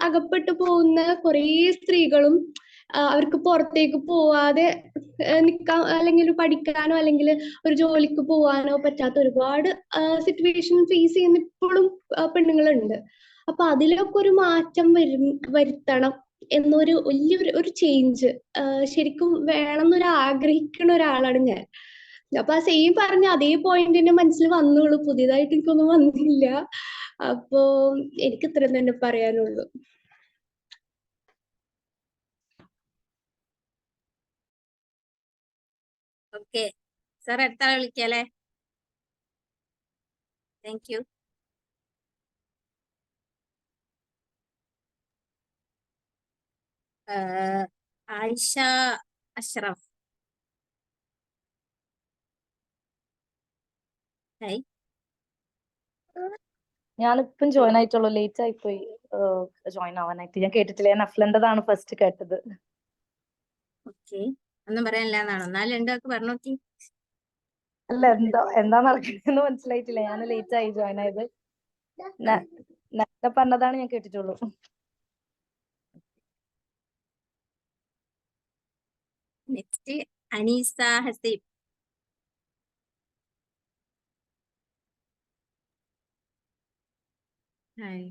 അകപ്പെട്ടു പോകുന്ന കുറേ സ്ത്രീകളും അവർക്ക് പുറത്തേക്ക് പോവാതെ നിൽക്കാൻ, അല്ലെങ്കിൽ പഠിക്കാനോ അല്ലെങ്കിൽ ഒരു ജോലിക്ക് പോവാനോ പറ്റാത്ത ഒരുപാട് സിറ്റുവേഷൻ ഫേസ് ചെയ്യുന്ന ഇപ്പോഴും പെണ്ണുങ്ങളുണ്ട്. അപ്പൊ അതിലൊക്കെ ഒരു മാറ്റം വരുത്തണം എന്നൊരു വലിയൊരു ചേഞ്ച് ശരിക്കും വേണമെന്നൊരു ആഗ്രഹിക്കുന്ന ഒരാളാണ് ഞാൻ. അപ്പൊ ആ സെയിം പറഞ്ഞ അതേ പോയിന്റ് എന്റെ മനസ്സിൽ വന്നോളൂ, പുതിയതായിട്ട് എനിക്കൊന്നും വന്നില്ല. അപ്പോ എനിക്ക് ഇത്രയും തന്നെ പറയാനുള്ളൂ. ഓക്കെ സാർ, അടുത്ത ആളെ വിളിക്കാല്ലേ? Thank you. Ayisha Ashraf. Hi. ഞാനിപ്പം ജോയിൻ ആയിട്ടുള്ളൂ, ലേറ്റ് ആയിപ്പോയി ജോയിൻ ആവാനായിട്ട്. ഞാൻ കേട്ടിട്ടില്ല, ഞാൻ അഫ്ലന്റേതാണ് ഫസ്റ്റ് കേട്ടത്. ഓക്കെ, ഒന്നും പറയാനില്ല എന്നാണോ? എന്നാലും രണ്ടു വാക്ക് പറഞ്ഞു നോക്കി. അല്ല, എന്താ നടക്കുന്നതെന്ന് മനസ്സിലായിട്ടില്ല, ഞാൻ ലേറ്റ് ആയി ജോയിൻ ആയത്. നേരത്തെ പറഞ്ഞതാണ് ഞാൻ കേട്ടിട്ടുള്ളൂ. Next Aneesa Haseeb. Hi.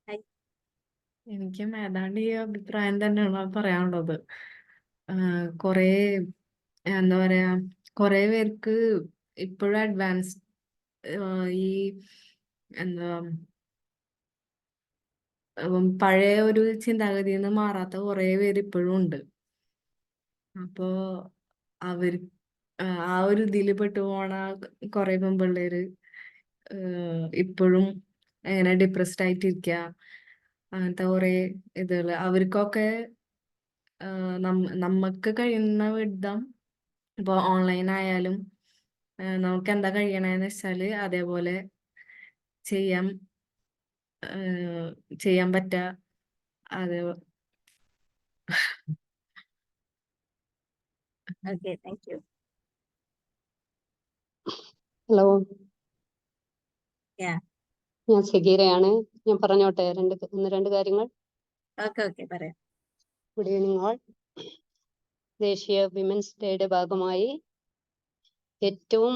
Hi. എനിക്കും ഏതാണ്ട് ഈ അഭിപ്രായം തന്നെയാണ് പറയാനുള്ളത്. കൊറേ എന്താ പറയാ, കൊറേ പേർക്ക് ഇപ്പോഴും അഡ്വാൻസ് ഈ എന്താ പഴയ ഒരു ചിന്താഗതിയിൽ നിന്ന് മാറാത്ത കുറെ പേര് ഇപ്പോഴും ഉണ്ട്. അപ്പോ അവർ ആ ഒരു ഇതിൽ പെട്ടുപോണ കുറെ പെൺപിള്ളേര് ഇപ്പോഴും എങ്ങനെ ഡിപ്രസ്ഡ് ആയിട്ടിരിക്കുക, അങ്ങനത്തെ കുറെ ഇതുകള്. അവർക്കൊക്കെ നമുക്ക് കഴിയുന്ന വിധം ഇപ്പൊ ഓൺലൈൻ ആയാലും നമുക്ക് എന്താ കഴിയണേന്ന് വെച്ചാല് അതേപോലെ ചെയ്യാൻ ചെയ്യാൻ പറ്റുക. അത് okay, thank U. Hello, Yeah. ഞാൻ സഗീരയാണ്. ഞാൻ പറഞ്ഞോട്ടെ രണ്ട് കാര്യങ്ങൾ. ഓക്കെ ഓക്കെ, പറയാം. Good evening all. ദേശീയ വിമൻസ് ഡേയുടെ ഭാഗമായി ഏറ്റവും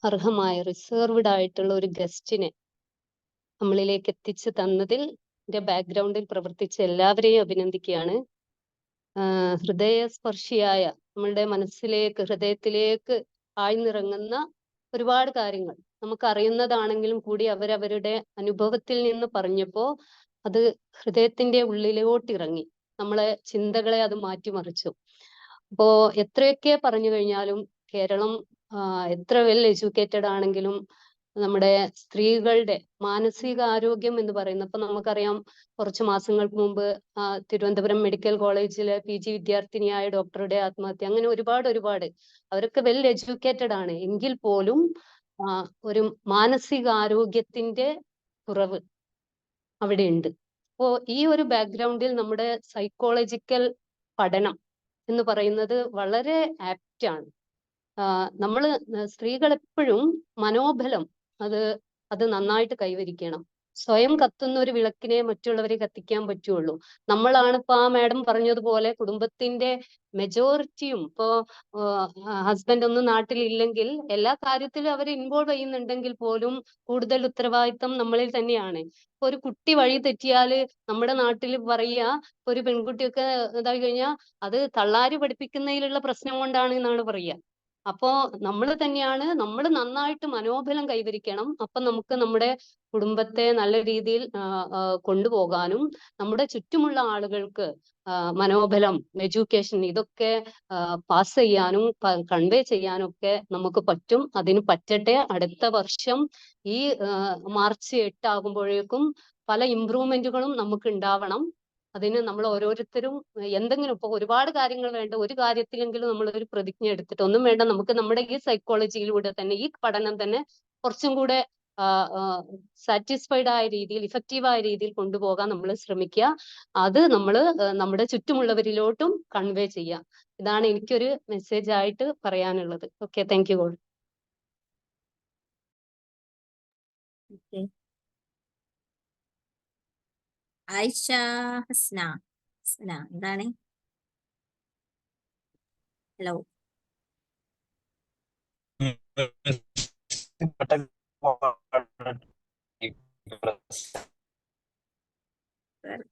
അർഹമായ റിസർവ്ഡ് ആയിട്ടുള്ള ഒരു ഗസ്റ്റിനെ നമ്മളിലേക്ക് എത്തിച്ചു തന്നതിൽ എൻ്റെ ബാക്ക്ഗ്രൗണ്ടിൽ പ്രവർത്തിച്ച എല്ലാവരെയും അഭിനന്ദിക്കുകയാണ്. ഹൃദയസ്പർശിയായ, നമ്മളുടെ മനസ്സിലേക്ക്, ഹൃദയത്തിലേക്ക് ആഴ്ന്നിറങ്ങുന്ന ഒരുപാട് കാര്യങ്ങൾ നമുക്കറിയുന്നതാണെങ്കിലും കൂടി അവരവരുടെ അനുഭവത്തിൽ നിന്ന് പറഞ്ഞപ്പോൾ അത് ഹൃദയത്തിന്റെ ഉള്ളിലോട്ടിറങ്ങി, നമ്മളെ ചിന്തകളെ അത് മാറ്റിമറിച്ചു. അപ്പോ എത്രയൊക്കെ പറഞ്ഞു കഴിഞ്ഞാലും കേരളം എത്ര വെൽ എഡ്യൂക്കേറ്റഡ് ആണെങ്കിലും നമ്മുടെ സ്ത്രീകളുടെ മാനസിക ആരോഗ്യം എന്ന് പറയുന്നത്, ഇപ്പൊ നമുക്കറിയാം കുറച്ച് മാസങ്ങൾക്ക് മുമ്പ് തിരുവനന്തപുരം മെഡിക്കൽ കോളേജിലെ PG വിദ്യാർത്ഥിനിയായ ഡോക്ടറുടെ ആത്മഹത്യ, അങ്ങനെ ഒരുപാട് അവരൊക്കെ വെൽ എഡ്യൂക്കേറ്റഡ് ആണ്, എങ്കിൽ പോലും ഒരു മാനസിക ആരോഗ്യത്തിന്റെ കുറവ് അവിടെ ഉണ്ട്. അപ്പോ ഈ ഒരു ബാക്ക്ഗ്രൗണ്ടിൽ നമ്മുടെ സൈക്കോളജിക്കൽ പഠനം എന്ന് പറയുന്നത് വളരെ ആപ്റ്റ് ആണ്. നമ്മള് സ്ത്രീകൾ എപ്പോഴും മനോബലം അത് നന്നായിട്ട് കൈവരിക്കണം. സ്വയം കത്തുന്ന ഒരു വിളക്കിനെ മറ്റുള്ളവരെ കത്തിക്കാൻ പറ്റുള്ളൂ. നമ്മളാണ് ഇപ്പൊ ആ മാഡം പറഞ്ഞതുപോലെ കുടുംബത്തിന്റെ മെജോറിറ്റിയും ഇപ്പോ ഹസ്ബൻഡ് ഒന്നും നാട്ടിലില്ലെങ്കിൽ എല്ലാ കാര്യത്തിലും അവർ ഇൻവോൾവ് ചെയ്യുന്നുണ്ടെങ്കിൽ പോലും കൂടുതൽ ഉത്തരവാദിത്തം നമ്മളിൽ തന്നെയാണ്. ഇപ്പൊ ഒരു കുട്ടി വഴി തെറ്റിയാല് നമ്മുടെ നാട്ടിൽ പറയുക, ഒരു പെൺകുട്ടിയൊക്കെ ഇതായി കഴിഞ്ഞാൽ അത് തള്ളാര് പഠിപ്പിക്കുന്നതിലുള്ള പ്രശ്നം കൊണ്ടാണ് എന്നാണ് പറയുക. അപ്പോ നമ്മൾ തന്നെയാണ്, നമ്മൾ നന്നായിട്ട് മനോബലം കൈവരിക്കണം. അപ്പൊ നമുക്ക് നമ്മുടെ കുടുംബത്തെ നല്ല രീതിയിൽ കൊണ്ടുപോകാനും നമ്മുടെ ചുറ്റുമുള്ള ആളുകൾക്ക് മനോബലം, എഡ്യൂക്കേഷൻ ഇതൊക്കെ പാസ് ചെയ്യാനും കൺവേ ചെയ്യാനും ഒക്കെ നമുക്ക് പറ്റും. അതിന് പറ്റട്ടെ. അടുത്ത വർഷം ഈ മാർച്ച് 8 ആകുമ്പോഴേക്കും പല ഇംപ്രൂവ്മെന്റുകളും നമുക്ക് ഉണ്ടാവണം. അതിന് നമ്മൾ ഓരോരുത്തരും എന്തെങ്കിലും, ഇപ്പൊ ഒരുപാട് കാര്യങ്ങൾ വേണ്ട, ഒരു കാര്യത്തിലെങ്കിലും നമ്മൾ ഒരു പ്രതിജ്ഞ എടുത്തിട്ട്, ഒന്നും വേണ്ട, നമുക്ക് നമ്മുടെ ഈ സൈക്കോളജിയിലൂടെ തന്നെ ഈ പഠനം തന്നെ കുറച്ചും കൂടെ സാറ്റിസ്ഫൈഡ് ആയ രീതിയിൽ, ഇഫക്റ്റീവായ രീതിയിൽ കൊണ്ടുപോകാൻ നമ്മൾ ശ്രമിക്കുക. അത് നമ്മൾ നമ്മുടെ ചുറ്റുമുള്ളവരിലോട്ടും കൺവേ ചെയ്യാം. ഇതാണ് എനിക്കൊരു മെസ്സേജ് ആയിട്ട് പറയാനുള്ളത്. Okay, thank you all. Ayisha Hasna. എന്താണ്? ഹലോ.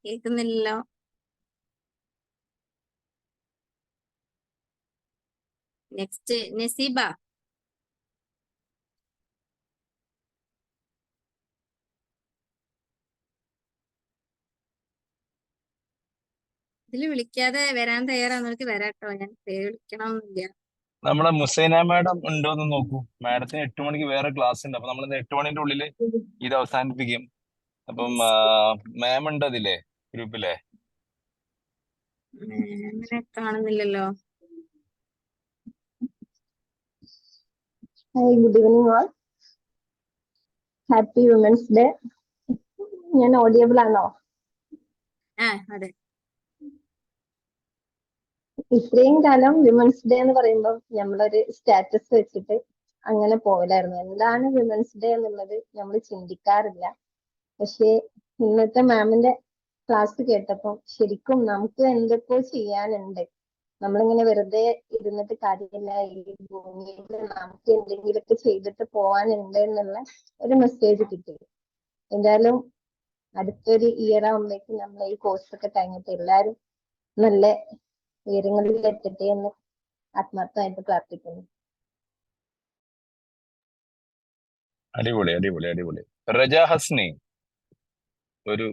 കേൾക്കുന്നില്ലല്ലോ. നെക്സ്റ്റ് നസീബ. ഇതിൽ വിളിക്കാതെ വരാൻ തയ്യാറാവുന്നവർക്ക് വരാട്ടോ. ഞാൻ പേര് വിളിക്കണമെന്നില്ല. നമ്മളെ മുസൈന മാഡം ഉണ്ടോ എന്ന് നോക്കൂ. മാഡത്തിന് 8 മണിക്ക് വേറെ ക്ലാസ് ഉണ്ട്. അപ്പൊ നമ്മൾ 8 മണിന്റെ ഉള്ളിൽ ഇത് അവസാനിപ്പിക്കും. അപ്പം മാം ഉണ്ട് അതിലെ ഗ്രൂപ്പിലെ. അങ്ങനെ കാണുന്നില്ലല്ലോ. Hi, good evening all. Happy women's day. ഞാൻ ഓഡിയബിൾ ആണോ? അതെ. ഇത്രയും കാലം വിമൻസ് ഡേ എന്ന് പറയുമ്പോൾ നമ്മളൊരു സ്റ്റാറ്റസ് വെച്ചിട്ട് അങ്ങനെ പോകലായിരുന്നു. എന്താണ് വിമൻസ് ഡേ എന്നുള്ളത് നമ്മൾ ചിന്തിക്കാറില്ല. പക്ഷേ ഇന്നത്തെ മാമിന്റെ ക്ലാസ് കേട്ടപ്പോൾ ശരിക്കും നമുക്ക് എന്തൊക്കെയോ ചെയ്യാനുണ്ട്. നമ്മളിങ്ങനെ വെറുതെ ഇരുന്നിട്ട് കാര്യമില്ല, ഈ ഭൂമിയിൽ നമുക്ക് എന്തെങ്കിലുമൊക്കെ ചെയ്തിട്ട് പോകാനുണ്ട് എന്നുള്ള ഒരു മെസ്സേജ് കിട്ടി. എന്തായാലും അടുത്തൊരു ഇയർ ആകുമ്പോഴേക്കും നമ്മൾ ഈ കോഴ്സൊക്കെ കഴിഞ്ഞിട്ട് എല്ലാവരും നല്ല ഉയരങ്ങളിൽ എത്തട്ടെ എന്ന് ആത്മാർത്ഥമായിട്ട് പ്രാർത്ഥിക്കുന്നു. അടിപൊളി അടിപൊളി അടിപൊളി. റജ ഹസ്നി, ഒരു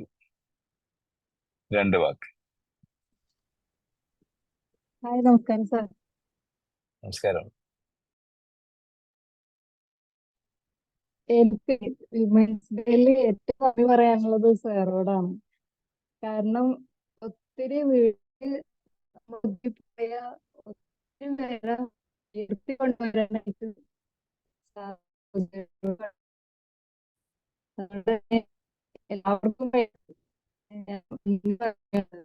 2 വാക്ക്. ഹായ്, നമസ്കാരം സാർ. നമസ്കാരം. എനിക്ക് വിമൻസ് ഡേയിൽ ഏറ്റവും നന്ദി പറയാനുള്ളത് സാറോടാണ്. കാരണം ഒത്തിരി വീട്ടിൽ പോയ ഒത്തിരി പേരെ ഉയർത്തിക്കൊണ്ടുവരാനായിട്ട് സാർ സാറുടെ എല്ലാവർക്കും നന്ദി പറയുന്നത്.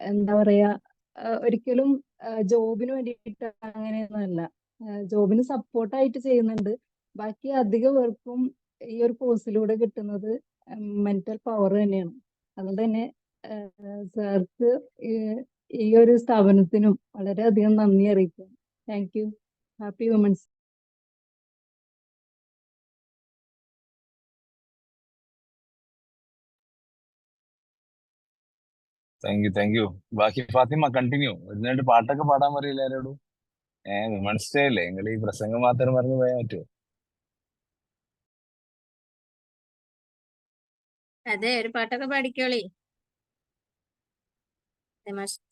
എന്താ പറയാ, ഒരിക്കലും ജോബിന് വേണ്ടിയിട്ട് അങ്ങനെയൊന്നുമല്ല. ജോബിന് സപ്പോർട്ടായിട്ട് ചെയ്യുന്നുണ്ട്. ബാക്കി അധിക പേർക്കും ഈ ഒരു കോഴ്സിലൂടെ കിട്ടുന്നത് മെന്റൽ പവർ തന്നെയാണ്. അതുകൊണ്ട് തന്നെ സാർക്ക് ഈ ഒരു സ്ഥാപനത്തിനും വളരെയധികം നന്ദി അറിയിക്കുന്നു. Thank you. Happy women's. Thank you. ബാക്കി ഫാത്തിമ കണ്ടിന്യൂ. ഇതിനായിട്ട് പാട്ടൊക്കെ പാടാൻ പറയില്ല ആരോടും. വിമൻസ് ഡേ അല്ലേ, നിങ്ങൾ ഈ പ്രസംഗം മാത്രം പറഞ്ഞു പോയാൽ പറ്റുമോ? അതെ, ഒരു പാട്ടൊക്കെ പാടിക്കോളി.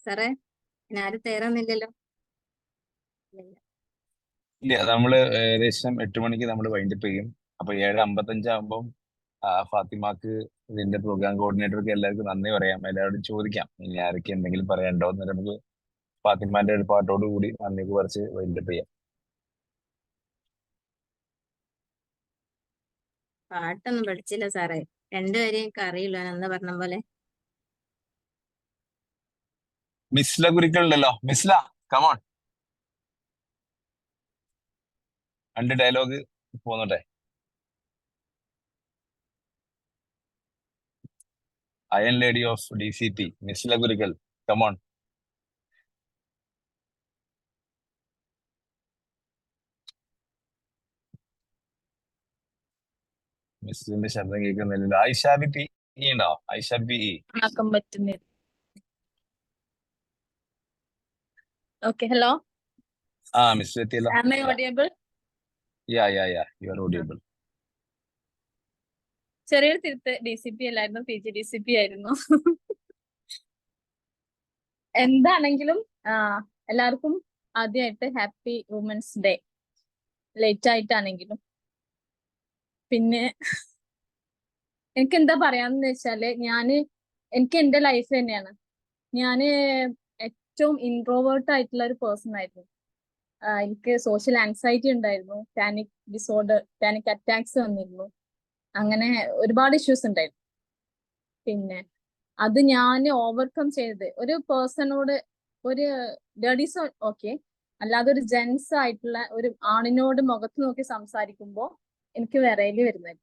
സാറേ, ആരും തയ്യാറൊന്നുമില്ലല്ലോ. ഇല്ല, നമ്മള് ഏകദേശം 8 മണിക്ക് നമ്മൾ വൈൻഡപ്പ് ചെയ്യും. അപ്പൊ 7:55 ആകുമ്പോൾ ഫാത്തിമാക്ക്, ഇതിന്റെ പ്രോഗ്രാം കോർഡിനേറ്റർക്ക് എല്ലാവർക്കും നന്ദി പറയാം. എല്ലാവരോടും ചോദിക്കാം ഇനി ആരൊക്കെ എന്തെങ്കിലും പറയാനുണ്ടോ എന്ന്. നമുക്ക് ഫാത്തിമാന്റെ ഒരു പാട്ടോട് കൂടി നന്ദിക്ക് കുറച്ച് വൈൻഡപ്പ് ചെയ്യാം. പാട്ടൊന്നും പഠിച്ചില്ല സാറേ, രണ്ടുപേരെയും അറിയില്ല എന്ന് പറഞ്ഞ പോലെ. മിസ്ല കുരിക്കളുണ്ടല്ലോ. മിസ്ല, കമോൺ, 2 ഡയലോഗ് പോന്നോട്ടെ. Iron lady of DCP, Misla Kurikkal, come on. മിസ്ലിന്റെ ശബ്ദം കേൾക്കുന്നില്ല. ഐഷാബി പി ഉണ്ടോ? ഐഷാബി ആക്കാൻ പറ്റുന്നില്ല. Okay, hello. മിസ് എത്തിയല്ലോ. Am I audible? Yeah you are audible. ചെറിയൊരു തിരുത്ത്, DCP അല്ലായിരുന്നു, PGDCP ആയിരുന്നു. എന്താണെങ്കിലും എല്ലാവർക്കും ആദ്യമായിട്ട് ഹാപ്പി വുമൻസ് ഡേ. ലേറ്റ് ആയിട്ടാണെങ്കിലും. പിന്നെ എനിക്ക് എന്താ പറയാന്ന് വെച്ചാല്, എനിക്ക് എന്റെ ലൈഫ് തന്നെയാണ്. ഞാന് ഏറ്റവും ഇൻട്രോവേർട്ട് ആയിട്ടുള്ള ഒരു പേഴ്സൺ ആയിരുന്നു. എനിക്ക് സോഷ്യൽ ആൻസൈറ്റി ഉണ്ടായിരുന്നു, പാനിക് അറ്റാക്സ് വന്നിരുന്നു, അങ്ങനെ ഒരുപാട് ഇഷ്യൂസ് ഉണ്ടായിരുന്നു. പിന്നെ അത് ഞാൻ ഓവർകം ചെയ്ത് ഒരു പേഴ്സണോട്, ഒരു ലേഡീസ് ഓക്കെ, അല്ലാതെ ഒരു ജെന്റ്സ് ആയിട്ടുള്ള ഒരു ആണിനോട് മുഖത്ത് നോക്കി സംസാരിക്കുമ്പോൾ എനിക്ക് വിറയല് വരുന്നത്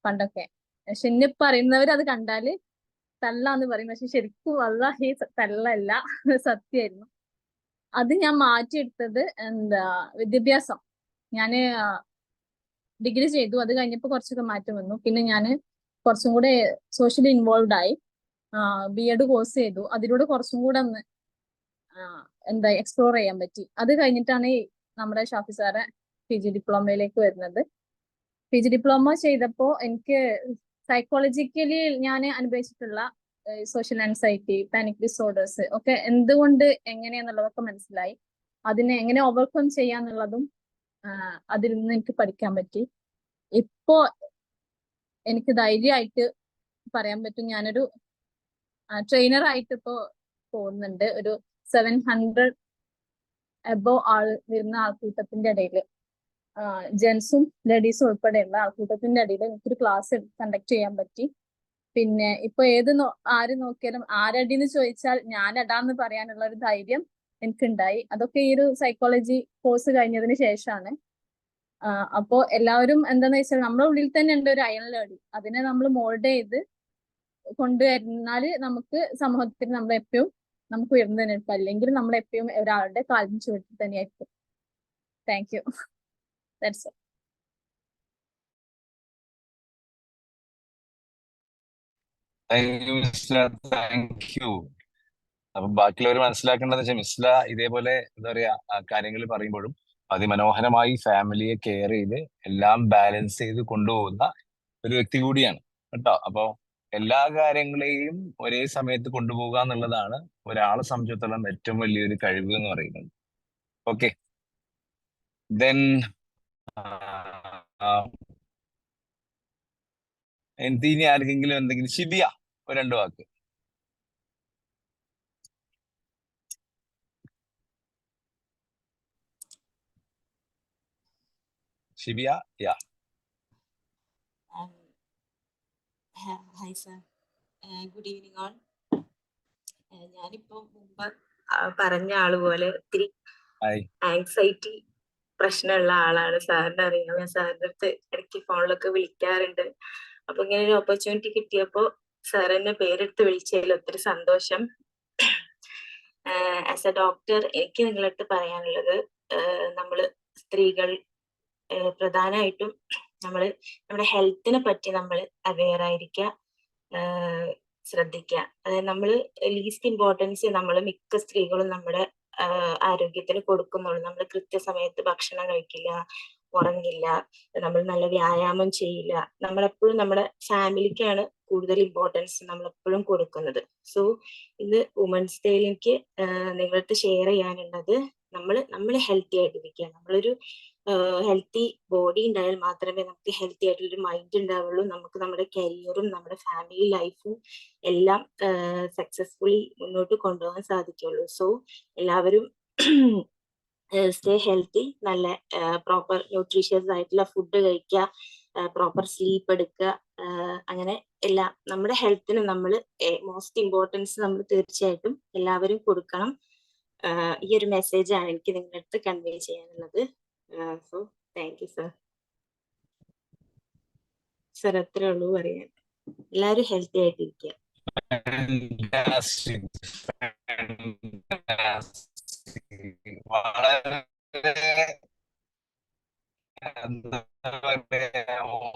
പണ്ടൊക്കെ. പക്ഷെ എന്നെ പറയുന്നവർ അത് കണ്ടാല് തള്ളാന്ന് പറയും. പക്ഷെ ശരിക്കും വല്ലാഹി തള്ളല്ല, സത്യമായിരുന്നു. അത് ഞാൻ മാറ്റിയെടുത്തത് വിദ്യാഭ്യാസം. ഞാന് ഡിഗ്രി ചെയ്തു, അത് കഴിഞ്ഞപ്പോൾ കുറച്ചൊക്കെ മാറ്റം വന്നു. പിന്നെ ഞാൻ കുറച്ചും കൂടെ സോഷ്യലി ഇൻവോൾവ് ആയി, BEd കോഴ്സ് ചെയ്തു. അതിലൂടെ കുറച്ചും കൂടെ ഒന്ന് എന്താ എക്സ്പ്ലോർ ചെയ്യാൻ പറ്റി. അത് കഴിഞ്ഞിട്ടാണ് നമ്മുടെ ഷാഫി സാറെ PG ഡിപ്ലോമയിലേക്ക് വരുന്നത്. PG ഡിപ്ലോമ ചെയ്തപ്പോൾ എനിക്ക് സൈക്കോളജിക്കലി ഞാൻ അനുഭവിച്ചിട്ടുള്ള സോഷ്യൽ ആൻസൈറ്റി, പാനിക് ഡിസോർഡേഴ്സ് ഒക്കെ എന്തുകൊണ്ട് എങ്ങനെയാന്നുള്ളതൊക്കെ മനസ്സിലായി. അതിനെ എങ്ങനെ ഓവർകം ചെയ്യാന്നുള്ളതും അതിൽ നിന്ന് എനിക്ക് പഠിക്കാൻ പറ്റി. ഇപ്പോ എനിക്ക് ധൈര്യമായിട്ട് പറയാൻ പറ്റും, ഞാനൊരു ട്രെയിനർ ആയിട്ട് ഇപ്പോ പോകുന്നുണ്ട്. ഒരു 700 എബോ വരുന്ന ആൾക്കൂട്ടത്തിന്റെ ഇടയിൽ, ജെൻസും ലേഡീസും ഉൾപ്പെടെയുള്ള ആൾക്കൂട്ടത്തിന്റെ ഇടയിൽ എനിക്കൊരു ക്ലാസ് കണ്ടക്ട് ചെയ്യാൻ പറ്റി. പിന്നെ ഇപ്പൊ ആര് നോക്കിയാലും ആരടിന്ന് ചോദിച്ചാൽ ഞാൻ അടാന്ന് പറയാനുള്ള ഒരു ധൈര്യം എനിക്കുണ്ടായി. അതൊക്കെ ഈ ഒരു സൈക്കോളജി കോഴ്സ് കഴിഞ്ഞതിന് ശേഷമാണ്. അപ്പോ എല്ലാവരും എന്താന്ന് വെച്ചാൽ നമ്മുടെ ഉള്ളിൽ തന്നെ ഉണ്ട് ഒരു അയൺ ലേഡി, അതിനെ നമ്മൾ മോൾഡ് ചെയ്ത് കൊണ്ടുവരുന്നാല് നമുക്ക് സമൂഹത്തിൽ നമ്മൾ എപ്പോഴും നമുക്ക് ഉയർന്നു തന്നെ എടുക്കാം. അല്ലെങ്കിൽ നമ്മൾ എപ്പോഴും ഒരാളുടെ കാലിന് ചുവട്ടിൽ തന്നെയായിരിക്കും. Thank you. That's all. Thank you. അപ്പൊ ബാക്കിയുള്ളവർ മനസ്സിലാക്കേണ്ടതെന്ന് വെച്ചാൽ മിസ്ല ഇതേപോലെ എന്താ പറയാ കാര്യങ്ങൾ പറയുമ്പോഴും അതിമനോഹരമായി ഫാമിലിയെ കെയർ ചെയ്ത് എല്ലാം ബാലൻസ് ചെയ്ത് കൊണ്ടുപോകുന്ന ഒരു വ്യക്തി കൂടിയാണ് കേട്ടോ. അപ്പൊ എല്ലാ കാര്യങ്ങളെയും ഒരേ സമയത്ത് കൊണ്ടുപോകുക എന്നുള്ളതാണ് ഒരാളെ സംബന്ധിച്ചിടത്തോളം ഏറ്റവും വലിയൊരു കഴിവ് എന്ന് പറയുന്നത്. ഓക്കെ, ദെൻ ഇനി ആർക്കെങ്കിലും എന്തെങ്കിലും ശിബിയ ഒരു 2 വാക്ക്. Shibiya, yeah. Hi sir, good evening all. ഞാനിപ്പോ മുമ്പ് പറഞ്ഞ ആളുപോലെ ഒത്തിരി ആങ്സൈറ്റി പ്രശ്നമുള്ള ആളാണ്. സാറിന് അറിയാം, ഞാൻ സാറിന്റെ അടുത്ത് ഇടയ്ക്ക് ഫോണിലൊക്കെ വിളിക്കാറുണ്ട്. അപ്പൊ ഇങ്ങനെ ഒരു ഓപ്പർച്യൂണിറ്റി കിട്ടിയപ്പോ സാർ എന്നെ പേരെടുത്ത് വിളിച്ചതിൽ ഒത്തിരി സന്തോഷം. ആസ് എ ഡോക്ടർ എനിക്ക് നിങ്ങളടുത്ത് പറയാനുള്ളത്, നമ്മള് സ്ത്രീകൾ പ്രധാനമായിട്ടും നമ്മുടെ ഹെൽത്തിനെ പറ്റി നമ്മൾ അവെയർ ആയിരിക്കുക, ശ്രദ്ധിക്കുക. അതായത് നമ്മൾ ലീസ്റ്റ് ഇമ്പോർട്ടൻസ് നമ്മൾ മിക്ക സ്ത്രീകളും നമ്മുടെ ആരോഗ്യത്തിന് കൊടുക്കുന്നുള്ളൂ. നമ്മൾ കൃത്യസമയത്ത് ഭക്ഷണം കഴിക്കില്ല, ഉറങ്ങില്ല, നമ്മൾ നല്ല വ്യായാമം ചെയ്യില്ല. നമ്മളെപ്പോഴും നമ്മുടെ ഫാമിലിക്കാണ് കൂടുതൽ ഇമ്പോർട്ടൻസ് നമ്മളെപ്പോഴും കൊടുക്കുന്നത്. സോ ഇത് വുമൻസ് ഡേയിൽ എനിക്ക് നിങ്ങളടുത്ത് ഷെയർ ചെയ്യാനുള്ളത്, നമ്മൾ ഹെൽത്തി ആയിട്ടിരിക്കുക. നമ്മളൊരു ഹെൽത്തി ബോഡി ഉണ്ടായാൽ മാത്രമേ നമുക്ക് ഹെൽത്തി ആയിട്ടുള്ളൊരു മൈൻഡ് ഉണ്ടാവുള്ളൂ. നമുക്ക് നമ്മുടെ കരിയറും നമ്മുടെ ഫാമിലി ലൈഫും എല്ലാം സക്സസ്ഫുള്ളി മുന്നോട്ട് കൊണ്ടുപോകാൻ സാധിക്കുള്ളൂ. സോ എല്ലാവരും സ്റ്റേ ഹെൽത്തി, നല്ല പ്രോപ്പർ ന്യൂട്രീഷ്യസ് ആയിട്ടുള്ള ഫുഡ് കഴിക്കുക, പ്രോപ്പർ സ്ലീപ്പ് എടുക്കുക. അങ്ങനെ എല്ലാം നമ്മുടെ ഹെൽത്തിന് നമ്മൾ മോസ്റ്റ് ഇമ്പോർട്ടൻസ് നമ്മൾ തീർച്ചയായിട്ടും എല്ലാവരും കൊടുക്കണം. ഈ ഒരു മെസ്സേജാണ് എനിക്ക് നിങ്ങളുടെ അടുത്ത് കൺവേ ചെയ്യാനുള്ളത്. So thank you sir. Sir അത്രേ ഉള്ളൂ പറയാൻ. എല്ലാവരും ഹെൽത്തി ആയിട്ടിരിക്കുക.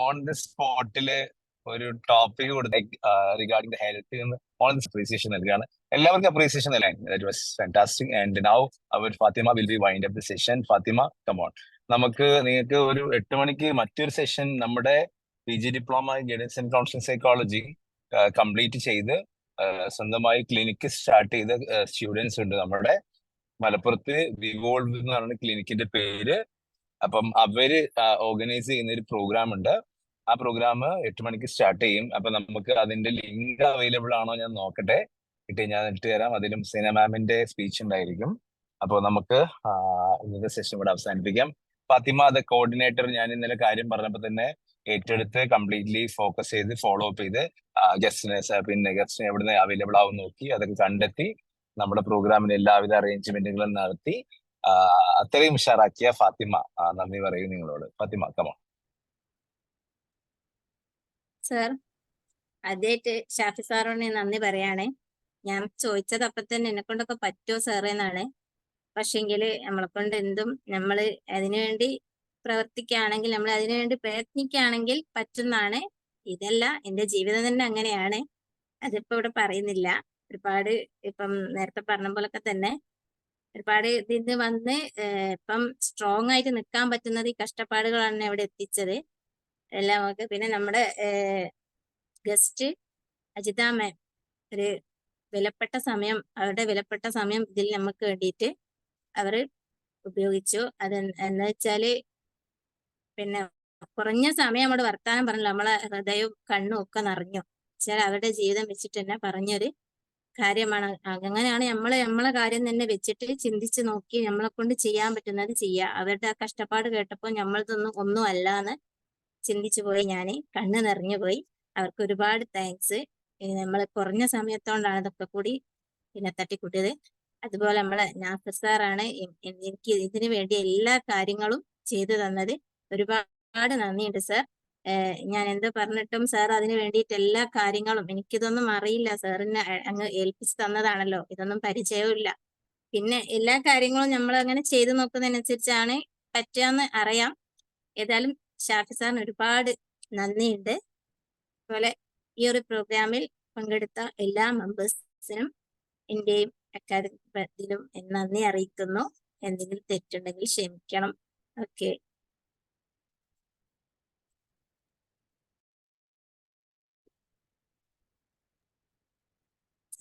ഓൺ ദി സ്പോട്ടില് ഒരു ടോപ്പിക് കൊടുത്ത regarding the health on this appreciation നൽകുകയാണ്. എല്ലാവർക്കും അപ്രീസിയേഷൻ നൽകാൻ. That was fantastic. And now our Fathima will be wind up the session. Fathima, come on. നിങ്ങൾക്ക് ഒരു 8 മണിക്ക് മറ്റൊരു സെഷൻ നമ്മുടെ PG diploma guidance and counselling psychology complete ചെയ്ത് സ്വന്തമായി ക്ലിനിക്ക് സ്റ്റാർട്ട് ചെയ്ത സ്റ്റുഡൻസ് ഉണ്ട് നമ്മുടെ മലപ്പുറത്ത്. വിവോൾവ് എന്ന് പറയുന്ന ക്ലിനിക്കിന്റെ പേര്. അപ്പം അവര് ഓർഗനൈസ് ചെയ്യുന്ന ഒരു പ്രോഗ്രാം ഉണ്ട്. ആ പ്രോഗ്രാം 8 മണിക്ക് സ്റ്റാർട്ട് ചെയ്യും. അപ്പൊ നമുക്ക് അതിന്റെ ലിങ്ക് അവൈലബിൾ ആണോ ഞാൻ നോക്കട്ടെ, ഞാൻ ഇട്ട് തരാം. അതിലും സീന മാമിന്റെ സ്പീച്ച് ഉണ്ടായിരിക്കും. അപ്പോൾ നമുക്ക് ഇന്നത്തെ സെഷൻ ഇവിടെ അവസാനിപ്പിക്കാം. ഫാത്തിമ ദ കോർഡിനേറ്റർ, ഞാൻ ഇന്നലെ കാര്യം പറഞ്ഞപ്പോൾ തന്നെ ഏറ്റെടുത്ത് കംപ്ലീറ്റ്ലി ഫോക്കസ് ചെയ്ത് ഫോളോ അപ്പ് ചെയ്ത് ഗസ്റ്റിനെ എവിടുന്ന് അവൈലബിൾ ആവും നോക്കി അതൊക്കെ കണ്ടെത്തി നമ്മുടെ പ്രോഗ്രാമിന് എല്ലാവിധ അറേഞ്ച്മെന്റുകളും നടത്തി അത്രയും ഉഷാറാക്കിയ ഫാത്തിമ, നന്ദി പറയും നിങ്ങളോട്. ഫാത്തിമ, കമോ. സർ, ആദ്യമായിട്ട് ഷാഫി സാറിന് നന്ദി പറയാണ്. ഞാൻ ചോദിച്ചത് അപ്പൊ തന്നെ എന്നെ കൊണ്ടൊക്കെ പറ്റുമോ സാറേ എന്നാണ്. പക്ഷെങ്കില് നമ്മളെ കൊണ്ട് എന്തും നമ്മൾ അതിനുവേണ്ടി പ്രവർത്തിക്കുകയാണെങ്കിൽ, നമ്മൾ അതിനുവേണ്ടി പ്രയത്നിക്കുകയാണെങ്കിൽ പറ്റുന്നതാണ്. ഇതല്ല, എന്റെ ജീവിതം തന്നെ അങ്ങനെയാണ്. അതിപ്പോ ഇവിടെ പറയുന്നില്ല. ഒരുപാട് ഇപ്പം നേരത്തെ പറഞ്ഞ പോലൊക്കെ തന്നെ ഒരുപാട് ഇതിന് വന്ന് ഇപ്പം സ്ട്രോങ് ആയിട്ട് നിൽക്കാൻ പറ്റുന്നത് ഈ കഷ്ടപ്പാടുകളാണ് ഇവിടെ എത്തിച്ചത് എല്ലാം. നമുക്ക് പിന്നെ നമ്മുടെ ഗസ്റ്റ് അജിത മാം ഒരു വിലപ്പെട്ട സമയം, അവരുടെ വിലപ്പെട്ട സമയം ഇതിൽ നമുക്ക് വേണ്ടിയിട്ട് അവർ ഉപയോഗിച്ചു. അത് എന്ന് വെച്ചാല് പിന്നെ കുറഞ്ഞ സമയം നമ്മുടെ വർത്താനം പറഞ്ഞല്ലോ, നമ്മളെ ഹൃദയവും കണ്ണും ഒക്കെ നിറഞ്ഞു. വെച്ചാൽ അവരുടെ ജീവിതം വെച്ചിട്ട് തന്നെ പറഞ്ഞൊരു കാര്യമാണ്. അങ്ങനെയാണ് നമ്മളെ കാര്യം തന്നെ വെച്ചിട്ട് ചിന്തിച്ച് നോക്കി നമ്മളെ കൊണ്ട് ചെയ്യാൻ പറ്റുന്നത് ചെയ്യുക. അവരുടെ ആ കഷ്ടപ്പാട് കേട്ടപ്പോൾ നമ്മളതൊന്നും ഒന്നും അല്ലാന്ന് ചിന്തിച്ചു പോയി. ഞാൻ കണ്ണ് നിറഞ്ഞു പോയി. അവർക്ക് ഒരുപാട് താങ്ക്സ്. നമ്മൾ കുറഞ്ഞ സമയത്തോണ്ടാണ് ഇതൊക്കെ കൂടി പിന്നെ തട്ടിക്കൂട്ടിയത്. അതുപോലെ നമ്മളെ നാസർ സാറാണ് എനിക്ക് ഇതിനു വേണ്ടി എല്ലാ കാര്യങ്ങളും ചെയ്തു തന്നത്. ഒരുപാട് നന്ദിയുണ്ട് സാർ. ഞാൻ എന്ത് പറഞ്ഞിട്ടും സാർ അതിന് വേണ്ടിയിട്ട് എല്ലാ കാര്യങ്ങളും, എനിക്കിതൊന്നും അറിയില്ല, സാറിനെ അങ്ങ് ഏൽപ്പിച്ച് തന്നതാണല്ലോ, ഇതൊന്നും പരിചയവുമില്ല. പിന്നെ എല്ലാ കാര്യങ്ങളും നമ്മൾ അങ്ങനെ ചെയ്തു നോക്കുന്നതിനനുസരിച്ചാണ് പറ്റുകയെന്ന് അറിയാം. ഏതായാലും ഷാഫി സാറിന് ഒരുപാട് നന്ദിയുണ്ട്. അതുപോലെ ഈ ഒരു പ്രോഗ്രാമിൽ പങ്കെടുത്ത എല്ലാ മെമ്പേഴ്സിനും എന്റെയും അക്കാദമിയിലും നന്ദി അറിയിക്കുന്നു. എന്തെങ്കിലും തെറ്റുണ്ടെങ്കിൽ ക്ഷമിക്കണം. ഓക്കെ.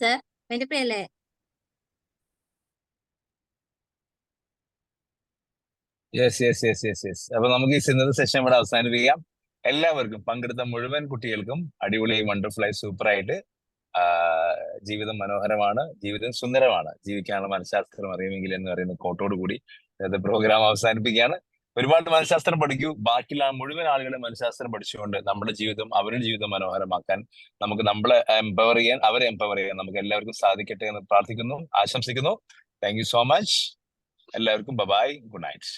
സർ എന്റെ പേരല്ലേ? യെസ്. അപ്പൊ നമുക്ക് ഈ ഇന്നത്തെ സെഷൻ ഇവിടെ അവസാനിപ്പിക്കാം. എല്ലാവർക്കും, പങ്കെടുത്ത മുഴുവൻ കുട്ടികൾക്കും അടിപൊളിയായി, വണ്ടർഫുള്ളായി, സൂപ്പറായിട്ട് ജീവിതം മനോഹരമാണ്, ജീവിതം സുന്ദരമാണ്, ജീവിക്കാനുള്ള മനഃശാസ്ത്രം അറിയുമെങ്കിൽ എന്ന് പറയുന്ന കോട്ടോട് കൂടി ഇന്നത്തെ പ്രോഗ്രാം അവസാനിപ്പിക്കുകയാണ്. ഒരുപാട് മനഃശാസ്ത്രം പഠിക്കൂ. ബാക്കിയുള്ള മുഴുവൻ ആളുകളെ മനഃശാസ്ത്രം പഠിച്ചുകൊണ്ട് നമ്മുടെ ജീവിതം, അവരുടെ ജീവിതം മനോഹരമാക്കാൻ നമുക്ക് നമ്മളെ എംപവർ ചെയ്യാൻ, അവരെ എംപവർ ചെയ്യാൻ നമുക്ക് എല്ലാവർക്കും സാധിക്കട്ടെ എന്ന് പ്രാർത്ഥിക്കുന്നു, ആശംസിക്കുന്നു. Thank you so much. എല്ലാവർക്കും ബൈ, ഗുഡ് നൈറ്റ്.